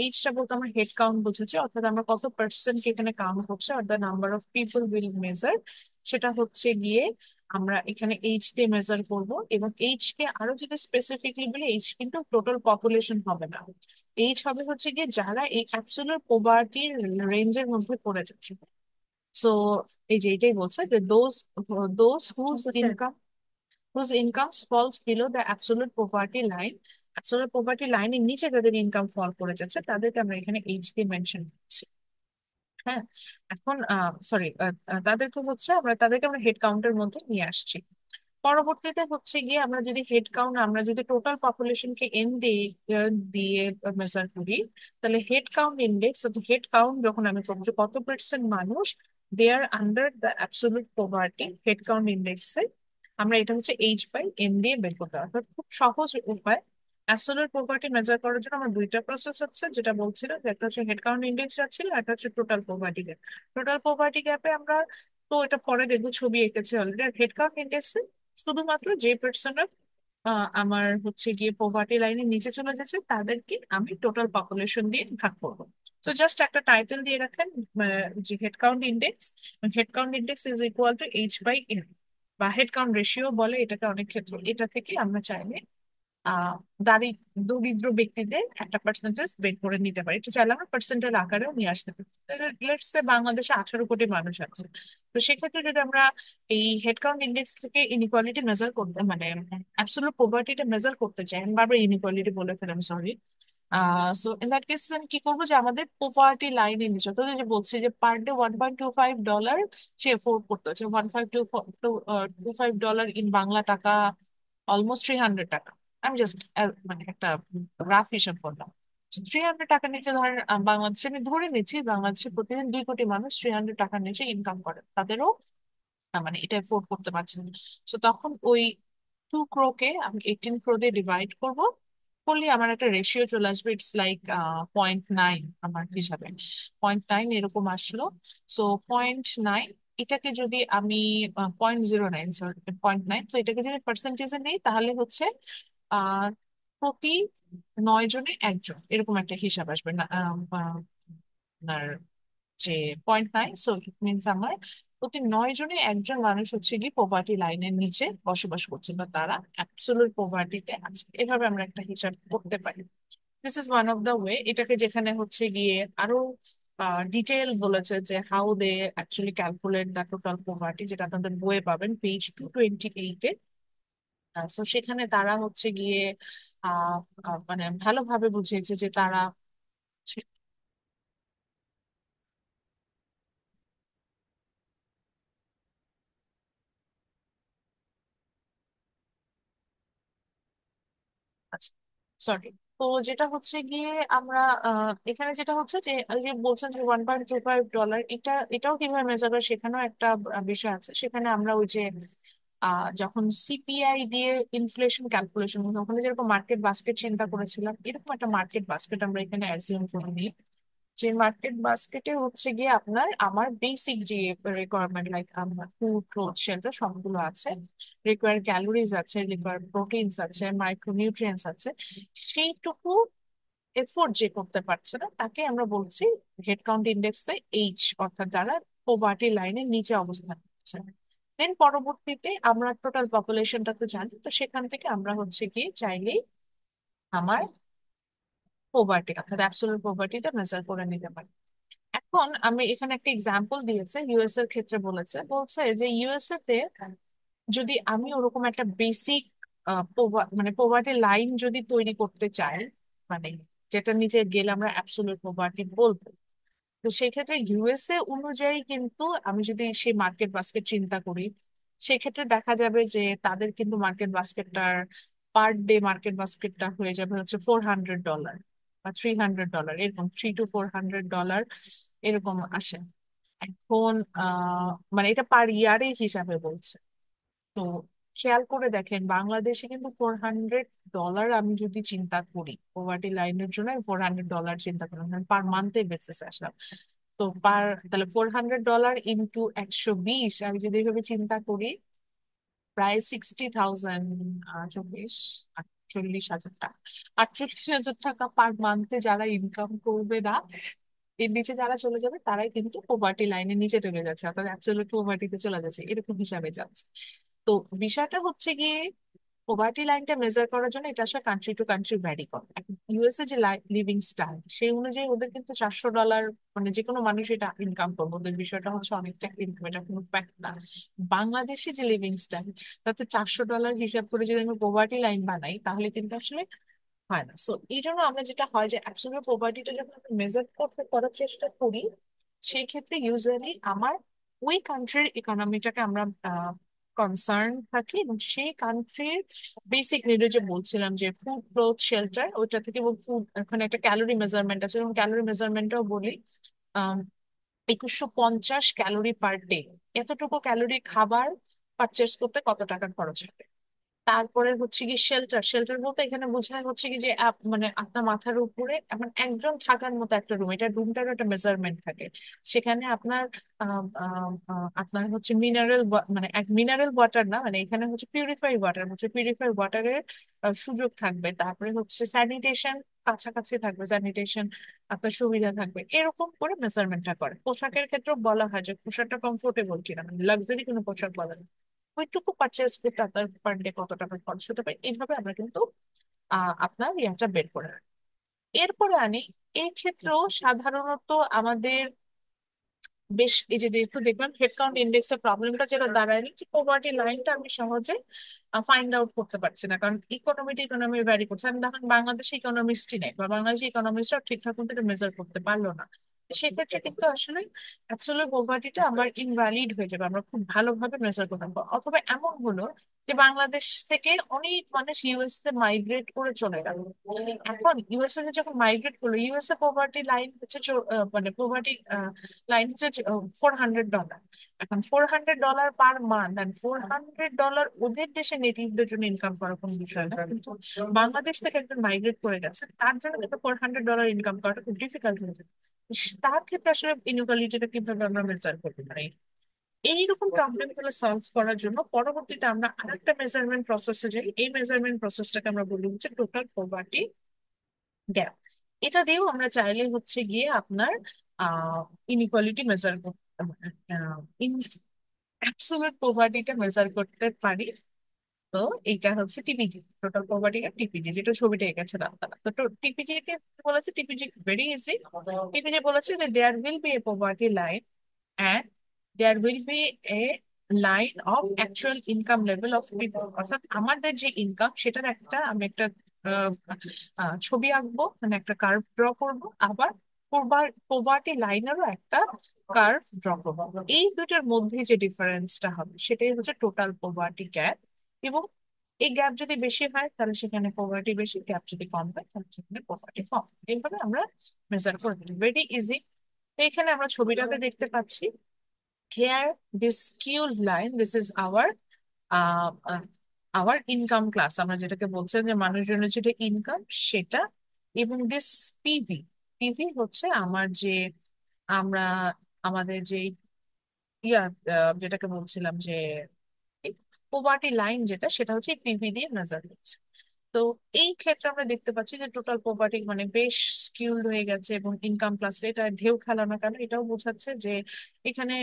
এইচটা বলতে আমরা হেড কাউন্ট বুঝেছি, অর্থাৎ আমরা কত পার্সেন্ট এখানে কাউন্ট করছে, or the number of people will measure, সেটা হচ্ছে গিয়ে আমরা এখানে এইচ দিয়ে মেজার করব। এবং এইচ কে আরো যদি স্পেসিফিকলি বলি, এইচ কিন্তু টোটাল পপুলেশন হবে না, এইচ হবে হচ্ছে গিয়ে যারা এই অ্যাবসলিউট পভার্টির রেঞ্জের মধ্যে পড়ে যাচ্ছে। সো এই যে এটাই বলছে যে those whose incomes falls below the absolute poverty line, absolute poverty line এর নিচে যাদের ইনকাম ফল করে যাচ্ছে, তাদেরকে আমরা এখানে এইচ দিয়ে মেনশন করছি। হ্যাঁ, এখন সরি, তাদেরকে আমরা হেড কাউন্টের মধ্যে নিয়ে আসছি। পরবর্তীতে হচ্ছে গিয়ে আমরা যদি টোটাল পপুলেশনকে এন দিয়ে দিয়ে মেজার করি, তাহলে হেড কাউন্ট যখন আমি করবো যে কত পার্সেন্ট মানুষ they are under the absolute poverty, head count ইন্ডেক্সে আমরা এটা হচ্ছে H/N দিয়ে বের করতে হবে। অর্থাৎ খুব সহজ উপায়। অ্যাবসলিউট পভার্টি মেজার করার জন্য আমার দুইটা প্রসেস আছে, যেটা বলছিল যে একটা হচ্ছে হেড কাউন্ট ইন্ডেক্স যাচ্ছিল, একটা হচ্ছে total poverty gap. Total poverty গ্যাপে আমরা, তো এটা পরে দেখবো, ছবি এঁকেছে অলরেডি। আর হেড কাউন্ট ইন্ডেক্সে শুধুমাত্র যে পার্সনের আমার হচ্ছে গিয়ে পভার্টি লাইনের নিচে চলে যাচ্ছে, তাদেরকে আমি টোটাল পপুলেশন দিয়ে ভাগ করবো। তো জাস্ট একটা টাইটেল দিয়ে রাখেন, যে head count index is equal to H/N, বা হেড কাউন্ট রেশিও বলে এটাকে অনেক ক্ষেত্রে। এটা থেকে আমরা চাইলে আহ দরিদ্র ব্যক্তিদের একটা পার্সেন্টেজ বের করে নিতে পারি, এটা চাইলে আমরা পার্সেন্টের আকারেও নিয়ে আসতে পারি। লেটস সে বাংলাদেশে 18 কোটি মানুষ আছে, তো সেক্ষেত্রে যদি আমরা এই হেড কাউন্ট ইন্ডেক্স থেকে ইনইকুয়ালিটি মেজার করতে, মানে অ্যাবসলিউট পভার্টিটা মেজার করতে চাই, আমি বারবার ইনইকুয়ালিটি বলে ফেলাম, sorry. So in that case আমি কি করবো, যে আমাদের পোভার্টি লাইনের নিচে, তো যে বলছি যে পার ডে $1.25 সে এফোর্ড করতে হচ্ছে, $1.25 ইন বাংলা টাকা অলমোস্ট 300 টাকা। আমি জাস্ট মানে একটা রাফ হিসাব করলাম। 300 টাকার নিচে ধরেন বাংলাদেশে, আমি ধরে নিচ্ছি বাংলাদেশে প্রতিদিন 2 কোটি মানুষ 300 টাকার নিচে ইনকাম করে, তাদেরও মানে এটা এফোর্ড করতে পারছেন না। তো তখন ওই 2 ক্রোকে আমি 18 ক্রো দিয়ে ডিভাইড করলে আমার একটা রেশিও চলে আসবে, ইটস লাইক 0.9, আমার হিসাবে 0.9 এরকম আসলো। সো 0.9, এটাকে যদি আমি 0.09, সরি 0.9, তো এটাকে যদি পার্সেন্টেজে নেই, তাহলে হচ্ছে আহ প্রতি 9 জনে একজন, এরকম একটা হিসাব আসবে না আপনার, যে 0.9। সো ইট মিনস আমার প্রতি 9 জনে একজন মানুষ হচ্ছে কি পোভার্টি লাইনের নিচে বসবাস করছে, বা তারা অ্যাবসলিউট পোভার্টিতে আছে। এভাবে আমরা একটা হিসাব করতে পারি। This is one of the way. এটাকে যেখানে হচ্ছে গিয়ে আরো ডিটেল বলেছে যে how they actually calculate the total poverty, যেটা আপনাদের বইয়ে পাবেন পেজ 228-এ। সো সেখানে তারা হচ্ছে গিয়ে মানে ভালোভাবে বুঝিয়েছে যে তারা আচ্ছা, সরি। তো যেটা হচ্ছে গিয়ে আমরা এখানে যেটা হচ্ছে যে ওই যে বলছেন যে $1.25, এটাও কিভাবে মেজার করে সেখানেও একটা বিষয় আছে। সেখানে আমরা ওই যে যখন সিপিআই দিয়ে ইনফ্লেশন ক্যালকুলেশন, ওখানে যেরকম মার্কেট বাস্কেট চিন্তা করেছিলাম, এরকম একটা মার্কেট বাস্কেট আমরা এখানে অ্যাজিউম করে নিই। যে মার্কেট বাস্কেটে হচ্ছে গিয়ে আপনার আমার বেসিক যে রিকোয়ারমেন্ট, লাইক আমার ফুড, ক্লোথ, শেল্টার সবগুলো আছে, রিকোয়ার ক্যালোরিজ আছে, রিকোয়ার প্রোটিনস আছে, মাইক্রোনিউট্রিয়েন্টস আছে, সেইটুকু এফোর্ট যে করতে পারছে না তাকে আমরা বলছি হেড কাউন্ট ইন্ডেক্সে এইচ, অর্থাৎ যারা পোভার্টি লাইনের নিচে অবস্থান করছে। দেন পরবর্তীতে আমরা টোটাল পপুলেশনটা তো জানি, তো সেখান থেকে আমরা হচ্ছে গিয়ে চাইলেই আমার পোভার্টি অর্থাৎ অ্যাবসলিউট পোভার্টিটা মেজার করে নিতে পারি। এখন আমি এখানে একটা এক্সাম্পল দিয়েছে, ইউএস এর ক্ষেত্রে বলছে যে ইউএসএ তে যদি আমি ওরকম একটা বেসিক মানে পোভার্টি লাইন যদি তৈরি করতে চাই, মানে যেটা নিচে গেলে আমরা অ্যাবসলিউট পোভার্টি বলবো, তো সেই ক্ষেত্রে ইউএসএ অনুযায়ী কিন্তু আমি যদি সেই মার্কেট বাস্কেট চিন্তা করি, সেক্ষেত্রে দেখা যাবে যে তাদের কিন্তু মার্কেট বাস্কেটটার পার ডে মার্কেট বাস্কেটটা হয়ে যাবে হচ্ছে $400 বা $300, এরকম $300 to $400 এরকম আসে। এখন মানে এটা পার ইয়ারে হিসাবে বলছে। তো খেয়াল করে দেখেন বাংলাদেশে কিন্তু $400 আমি যদি চিন্তা করি পভার্টি লাইনের জন্য, $400 চিন্তা করলাম, পার মান্থের বেসিসে আসলাম। তো তাহলে $400 ইন্টু 120 আমি যদি এভাবে চিন্তা করি, প্রায় 60,000, 48,000 টাকা, 48,000 টাকা পার মান্থে যারা ইনকাম করবে না, এর নিচে যারা চলে যাবে তারাই কিন্তু পোভার্টি লাইনের নিচে নেমে যাচ্ছে, অর্থাৎ অ্যাবসলিউট পোভার্টিতে চলে যাচ্ছে, এরকম হিসাবে যাচ্ছে। তো বিষয়টা হচ্ছে গিয়ে পোভার্টি লাইনটা মেজার করার জন্য এটা আসলে কান্ট্রি টু কান্ট্রি ভ্যারি করে। এখন ইউএসএ যে লিভিং স্টাইল, সেই অনুযায়ী ওদের কিন্তু $400, মানে যে কোনো মানুষ এটা ইনকাম করবে, ওদের বিষয়টা হচ্ছে অনেকটা ইনকাম, এটা কোনো ফ্যাক্ট না। বাংলাদেশে যে লিভিং স্টাইল, তাতে $400 হিসাব করে যদি আমি পোভার্টি লাইন বানাই, তাহলে কিন্তু আসলে হয় না। সো এই জন্য আমরা যেটা হয় যে অ্যাবসলিউট পভার্টিটা যখন আমরা মেজার করার চেষ্টা করি, সেই ক্ষেত্রে ইউজুয়ালি আমার ওই কান্ট্রির ইকোনমিটাকে আমরা কনসার্ন থাকি, এবং সেই কান্ট্রির বেসিক নিডে যে বলছিলাম যে ফুড, ক্লোথ, শেল্টার, ওইটা থেকে ফুড, ওখানে একটা ক্যালোরি মেজারমেন্ট আছে, এবং ক্যালোরি মেজারমেন্টটাও বলি 2150 ক্যালোরি পার ডে, এতটুকু ক্যালোরি খাবার পারচেস করতে কত টাকা খরচ হবে। তারপরে হচ্ছে কি শেল্টার, শেল্টার বলতে এখানে বোঝায় হচ্ছে কি যে মানে আপনার মাথার উপরে এমন একজন থাকার মতো একটা রুম, এটা রুমটারও একটা মেজারমেন্ট থাকে। সেখানে আপনার আপনার হচ্ছে মিনারেল, মানে এক মিনারেল ওয়াটার না, মানে এখানে হচ্ছে পিউরিফাই ওয়াটারের সুযোগ থাকবে। তারপরে হচ্ছে স্যানিটেশন কাছাকাছি থাকবে, স্যানিটেশন আপনার সুবিধা থাকবে, এরকম করে মেজারমেন্টটা করে। পোশাকের ক্ষেত্রেও বলা হয় যে পোশাকটা কমফোর্টেবল কিনা, মানে লাক্সারি কোনো পোশাক বলা না, ওইটুকু পারচেস করতে আপনার পার ডে কত টাকা খরচ হতে পারে, এইভাবে আমরা কিন্তু আপনার ইয়াটা বের করে আনি। এরপরে আনি, এই ক্ষেত্রেও সাধারণত আমাদের বেশ, এই যে যেহেতু দেখলাম হেড কাউন্ট ইন্ডেক্স এর প্রবলেমটা যেটা দাঁড়ায় যে পোভার্টি লাইনটা আমি সহজে ফাইন্ড আউট করতে পারছি না, কারণ ইকোনমি ভ্যারি করছে। আমি দেখেন বাংলাদেশে ইকোনমিস্টই নেই, বা বাংলাদেশি ইকোনমিস্টরা ঠিকঠাক মতো মেজার করতে পারলো না। তো সেক্ষেত্রে কিন্তু আসলে অ্যাবসলিউট পোভার্টিটা আমার ইনভ্যালিড হয়ে যাবে, আমরা খুব ভালোভাবে মেজার করতে পারবো। অথবা এমন হলো যে বাংলাদেশ থেকে অনেক মানুষ ইউএস তে মাইগ্রেট করে চলে গেল, এখন ইউএসএ যখন মাইগ্রেট করলো, ইউএসএ পোভার্টি লাইন হচ্ছে মানে পোভার্টি লাইন হচ্ছে $400। এখন $400 পার মান্থ, অ্যান্ড $400 ওদের দেশে নেটিভদের জন্য ইনকাম করার কোনো বিষয় না, কিন্তু বাংলাদেশ থেকে একজন মাইগ্রেট করে গেছে, তার জন্য কিন্তু $400 ইনকাম করাটা খুব ডিফিকাল্ট হয়ে যায়। তার ক্ষেত্রে আসলে ইনইকুয়ালিটিটা কিভাবে আমরা মেজার করতে পারি, এইরকম প্রবলেম গুলো সলভ করার জন্য পরবর্তীতে আমরা আরেকটা মেজারমেন্ট প্রসেসে যাই। এই মেজারমেন্ট প্রসেসটাকে আমরা বলি হচ্ছে টোটাল পভার্টি গ্যাপ। এটা দিয়েও আমরা চাইলে হচ্ছে গিয়ে আপনার ইনইকুয়ালিটি মেজার করতে, অ্যাবসলিউট পভার্টিটা মেজার করতে পারি। তো এইটা হচ্ছে TPG, total poverty gap, TPG, যেটা ছবিটা এঁকেছে আপনারা। তো টিপিজি কে বলেছে, টিপিজি ভেরি ইজি। টিপিজি বলেছে যে there will be a poverty line and there will be a line of actual income level of people, অর্থাৎ আমাদের যে ইনকাম সেটার একটা আমি একটা আহ, ছবি আঁকবো, মানে একটা কার্ভ ড্র করবো, আবার পোভার্টি লাইনেরও একটা কার্ভ ড্র করবো। এই দুইটার মধ্যে যে ডিফারেন্সটা হবে সেটাই হচ্ছে টোটাল পোভার্টি গ্যাপ। এবং এই গ্যাপ যদি বেশি হয় তাহলে সেখানে পোভার্টি বেশি, গ্যাপ যদি কম হয় তাহলে সেখানে পোভার্টি কম। এইভাবে আমরা মেজার করে দিই, ভেরি ইজি। এখানে আমরা ছবিটাকে দেখতে পাচ্ছি। Here, this skewed line, this is uh, uh, our income class, আমরা যেটাকে বলছেন যে মানুষজনের যেটা ইনকাম সেটা। এবং দিস পিভি, পিভি হচ্ছে আমার যে আমরা আমাদের যে ইয়া যেটাকে বলছিলাম যে পোভার্টি লাইন যেটা, সেটা হচ্ছে পিভি দিয়ে মেজার হচ্ছে। তো এই ক্ষেত্রে আমরা দেখতে পাচ্ছি যে টোটাল পভার্টি মানে বেশ স্কিউড হয়ে গেছে, এবং ইনকাম প্লাস এটা ঢেউ খেলানো, কারণ এটাও বোঝাচ্ছে যে এখানে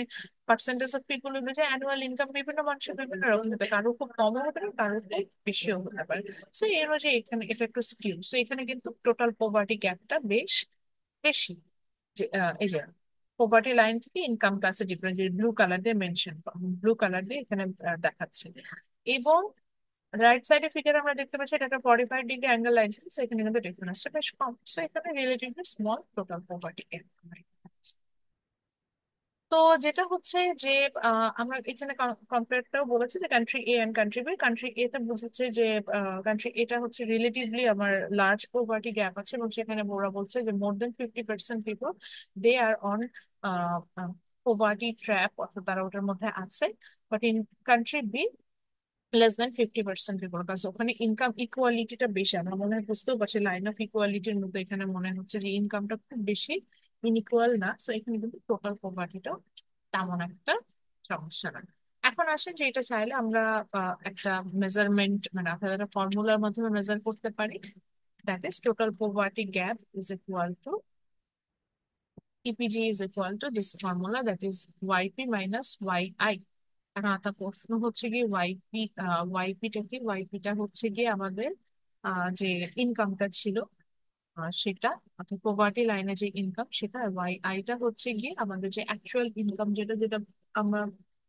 পার্সেন্টেজ অফ পিপল অনুযায়ী অ্যানুয়াল ইনকাম বিভিন্ন মানুষের বিভিন্ন রকম হতে পারে, কারো খুব কমও হতে পারে, কারো খুব বেশিও হতে পারে। সো এর অনুযায়ী এখানে এটা একটু স্কিউ। সো এখানে কিন্তু টোটাল পভার্টি গ্যাপটা বেশ বেশি। যে এই যে পভার্টি লাইন থেকে ইনকাম ক্লাসের ডিফারেন্স, যে ব্লু কালার দিয়ে মেনশন, ব্লু কালার দিয়ে এখানে দেখাচ্ছে। এবং রাইট সাইডে ফিগার আমরা দেখতে পাচ্ছি এটা একটা 45 ডিগ্রি অ্যাঙ্গেল লাইন ছিল, সেখানে কিন্তু ডিফারেন্সটা বেশ কম। সো এখানে relatively small total poverty gap. তো যেটা হচ্ছে যে আমরা এখানে কম্পেয়ারটাও বলেছি যে country A and country B. Country A তে বোঝাচ্ছে যে কান্ট্রি এটা হচ্ছে রিলেটিভলি আমার লার্জ পভার্টি গ্যাপ আছে, এবং সেখানে ওরা বলছে যে more than 50% people they are on poverty trap, অর্থাৎ তারা ওটার মধ্যে আছে। But in country be less than 50% people, কাজ ওখানে ইনকাম ইকুয়ালিটিটা বেশি। আমরা মনে হয় বুঝতেও পারছি লাইন অফ ইকুয়ালিটির মধ্যে এখানে মনে হচ্ছে যে ইনকামটা খুব বেশি ইনইকুয়াল না। সো এখানে কিন্তু টোটাল পভার্টিটাও তেমন একটা সমস্যা না। এখন আসেন যে এটা চাইলে আমরা একটা মেজারমেন্ট মানে আপনাদের একটা ফর্মুলার মাধ্যমে মেজার করতে পারি। That is total poverty gap is equal to TPG is equal to this formula, that is YP minus YI। এখন একটা প্রশ্ন হচ্ছে গিয়ে ওয়াইপিটা কি? ওয়াইপিটা হচ্ছে গিয়ে আমাদের যে ইনকামটা ছিল সেটা, অর্থাৎ পভার্টি লাইনে যে ইনকাম সেটা। আর আইটা হচ্ছে গিয়ে আমাদের যে অ্যাকচুয়াল ইনকাম, যেটা যেটা আমরা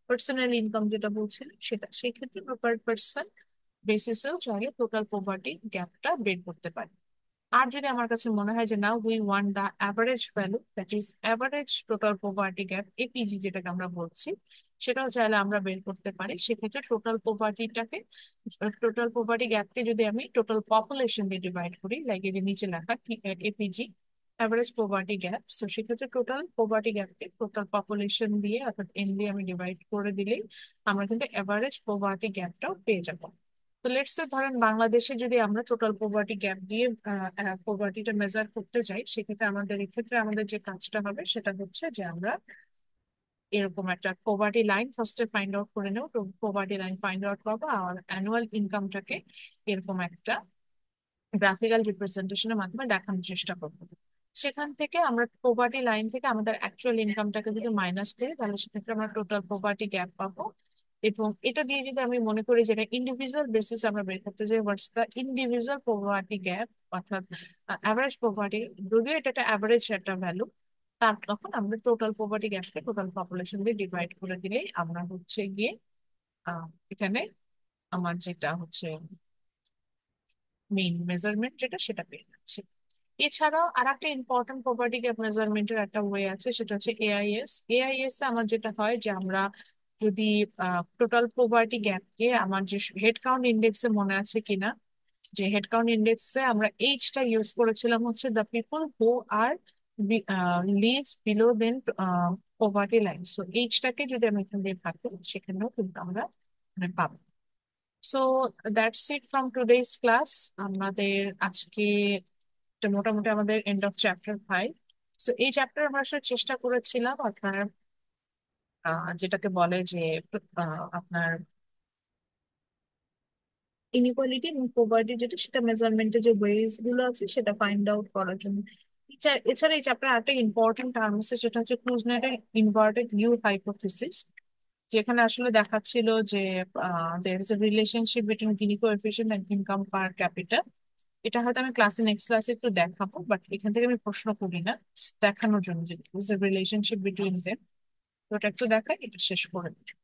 পার্সোনাল ইনকাম যেটা বলছিলাম সেটা। সেই ক্ষেত্রে আমরা পার পার্সন বেসিসেও চাইলে টোটাল পভার্টি গ্যাপটা বের করতে পারি। আর যদি আমার কাছে মনে হয় যে না, we want the average value, that is average total poverty gap, APG যেটাকে আমরা বলছি, সেটাও চাইলে আমরা বের করতে পারি। সেক্ষেত্রে টোটাল পভার্টি গ্যাপকে যদি আমি টোটাল পপুলেশন দিয়ে ডিভাইড করি, লাইক এই যে নিচে লেখা APG average poverty gap, so সেক্ষেত্রে টোটাল পভার্টি গ্যাপকে টোটাল পপুলেশন দিয়ে অর্থাৎ এন দিয়ে আমি ডিভাইড করে দিলেই আমরা কিন্তু অ্যাভারেজ পভার্টি গ্যাপটাও পেয়ে যাবো। তো লেটস সে ধরেন বাংলাদেশে যদি আমরা টোটাল পভার্টি গ্যাপ দিয়ে পভার্টিটা মেজার করতে চাই, সেক্ষেত্রে এক্ষেত্রে আমাদের যে কাজটা হবে সেটা হচ্ছে যে আমরা এরকম একটা পভার্টি লাইন ফার্স্টে ফাইন্ড আউট করে নেব। তো পভার্টি লাইন ফাইন্ড আউট করবো আর অ্যানুয়াল ইনকামটাকে এরকম একটা গ্রাফিক্যাল রিপ্রেজেন্টেশনের মাধ্যমে দেখানোর চেষ্টা করবো। সেখান থেকে আমরা পভার্টি লাইন থেকে আমাদের অ্যাকচুয়াল ইনকামটাকে যদি মাইনাস করি তাহলে সেক্ষেত্রে আমরা টোটাল পভার্টি গ্যাপ পাবো। এবং এটা দিয়ে যদি আমি মনে করি যেটা ইন্ডিভিজুয়াল বেসিস আমরা বের করতে চাই, what's the individual poverty gap, অর্থাৎ অ্যাভারেজ পভার্টি, যদিও এটা একটা অ্যাভারেজ একটা ভ্যালু, তার তখন আমরা টোটাল পভার্টি গ্যাপকে টোটাল পপুলেশন দিয়ে ডিভাইড করে দিলেই আমরা হচ্ছে গিয়ে এখানে আমার যেটা হচ্ছে মেইন মেজারমেন্ট যেটা সেটা পেয়ে যাচ্ছি। এছাড়াও আর একটা ইম্পর্টেন্ট পভার্টি গ্যাপ মেজারমেন্টের একটা ওয়ে আছে, সেটা হচ্ছে এআইএস। এআইএস এ আমার যেটা হয় যে আমরা যদি টোটাল পভার্টি গ্যাপকে আমার যে হেড কাউন্ট ইন্ডেক্সে মনে আছে কিনা, যে হেড কাউন্ট ইন্ডেক্সে আমরা এইচটা ইউজ করেছিলাম হচ্ছে the people who are lives below than poverty line. So এইচটাকে যদি আমি এখান দিয়ে ভাগ করি সেখানেও কিন্তু আমরা মানে পাবো। So that's it from today's class. আমাদের আজকে মোটামুটি আমাদের এন্ড অফ চ্যাপ্টার 5। সো এই চ্যাপ্টার আমরা আসলে চেষ্টা করেছিলাম আপনার যেটাকে বলে যে আপনার ইনইকুয়ালিটি এবং পভার্টি যেটা, সেটা মেজারমেন্টের যে ওয়েজ গুলো আছে সেটা ফাইন্ড আউট করার জন্য। এছাড়া এই চ্যাপ্টার একটা ইম্পর্টেন্ট টার্ম আছে, সেটা হচ্ছে ক্লুজনেটের ইনভার্টেড ইউ হাইপোথিসিস, যেখানে আসলে দেখাচ্ছিল যে there is a relationship between Gini coefficient and income per capita। এটা হয়তো আমি নেক্সট ক্লাসে একটু দেখাবো, বাট এখান থেকে আমি প্রশ্ন করি না, just দেখানোর জন্য যে রিলেশনশিপ বিটুইন দেম। তো ওটা একটু দেখাই, এটা শেষ করে দিই।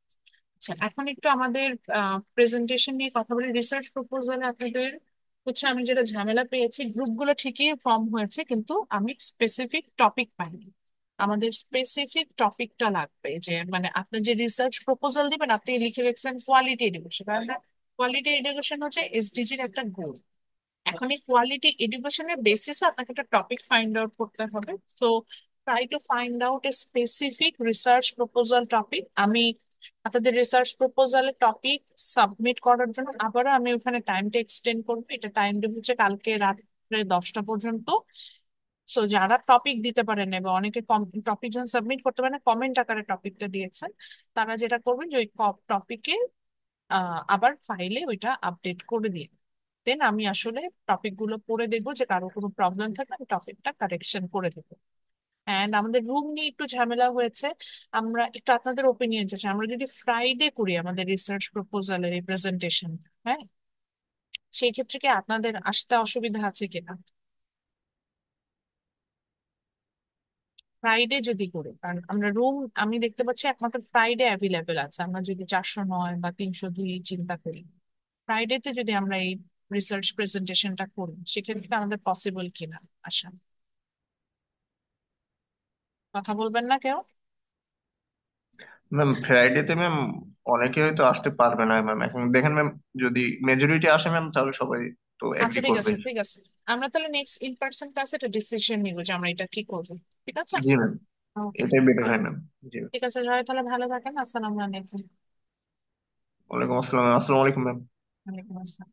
আচ্ছা, এখন একটু আমাদের প্রেজেন্টেশন নিয়ে কথা বলি। রিসার্চ প্রপোজালে আপনাদের হচ্ছে আমি যেটা ঝামেলা পেয়েছি, গ্রুপগুলো ঠিকই ফর্ম হয়েছে কিন্তু আমি স্পেসিফিক টপিক পাইনি। আমাদের স্পেসিফিক টপিকটা লাগবে, যে মানে আপনি যে রিসার্চ প্রপোজাল দিবেন আপনি লিখে রেখেছেন কোয়ালিটি এডুকেশন, কারণ কোয়ালিটি এডুকেশন হচ্ছে এসডিজির একটা গোল। এখন এই কোয়ালিটি এডুকেশনের বেসিসে আপনাকে একটা টপিক ফাইন্ড আউট করতে হবে। So try to find out a specific research proposal topic. আমি আপনাদের রিসার্চ প্রপোজালের টপিক সাবমিট করার জন্য আবারও আমি ওখানে টাইমটা এক্সটেন্ড করবো। এটা টাইম দেবো হচ্ছে কালকে রাত্রে 10টা পর্যন্ত। সো যারা টপিক দিতে পারেন না বা অনেকে টপিক যখন সাবমিট করতে পারেন না, কমেন্ট আকারে টপিকটা দিয়েছেন, তারা যেটা করবেন যে ওই টপিকে আবার ফাইলে ওইটা আপডেট করে দিন। দেন আমি আসলে টপিক গুলো পড়ে দেখবো, যে কারো কোনো প্রবলেম থাকলে আমি টপিকটা কারেকশন করে দেবো। এন্ড আমাদের রুম নিয়ে একটু ঝামেলা হয়েছে। আমরা একটু আপনাদের ওপিনিয়ন চাচ্ছি, আমরা যদি ফ্রাইডে করি আমাদের রিসার্চ প্রপোজালের এই প্রেজেন্টেশন, হ্যাঁ, সেই ক্ষেত্রে কি আপনাদের আসতে অসুবিধা আছে কিনা? ফ্রাইডে যদি করি, কারণ আমরা রুম আমি দেখতে পাচ্ছি একমাত্র ফ্রাইডে অ্যাভেলেবেল আছে। আমরা যদি 409 বা 302 চিন্তা করি, ফ্রাইডেতে যদি আমরা এই রিসার্চ প্রেজেন্টেশনটা করি সেক্ষেত্রে আমাদের পসিবল কিনা আশা? কথা বলবেন না কেউ? ম্যাম ফ্রাইডেতে ম্যাম অনেকে হয়তো আসতে পারবে না ম্যাম। এখন দেখেন ম্যাম, যদি মেজরিটি আসে ম্যাম তাহলে সবাই তো আচ্ছা, এগ্রি ঠিক করবে। আছে, ঠিক আছে। আমরা তাহলে নেক্সট ইন পার্সন ক্লাসে একটা ডিসিশন নিব যে আমরা এটা কি করবো। ঠিক আছে। জি ম্যাম, ওকে, এটাই বেটার হয় ম্যাম। জি ম্যাম। ঠিক আছে, সবাই তাহলে ভালো থাকেন। আসসালামু আলাইকুম। ওয়ালাইকুম আসসালাম ম্যাম। আসসালামু আলাইকুম ম্যাম। ওয়ালাইকুম আসসালাম।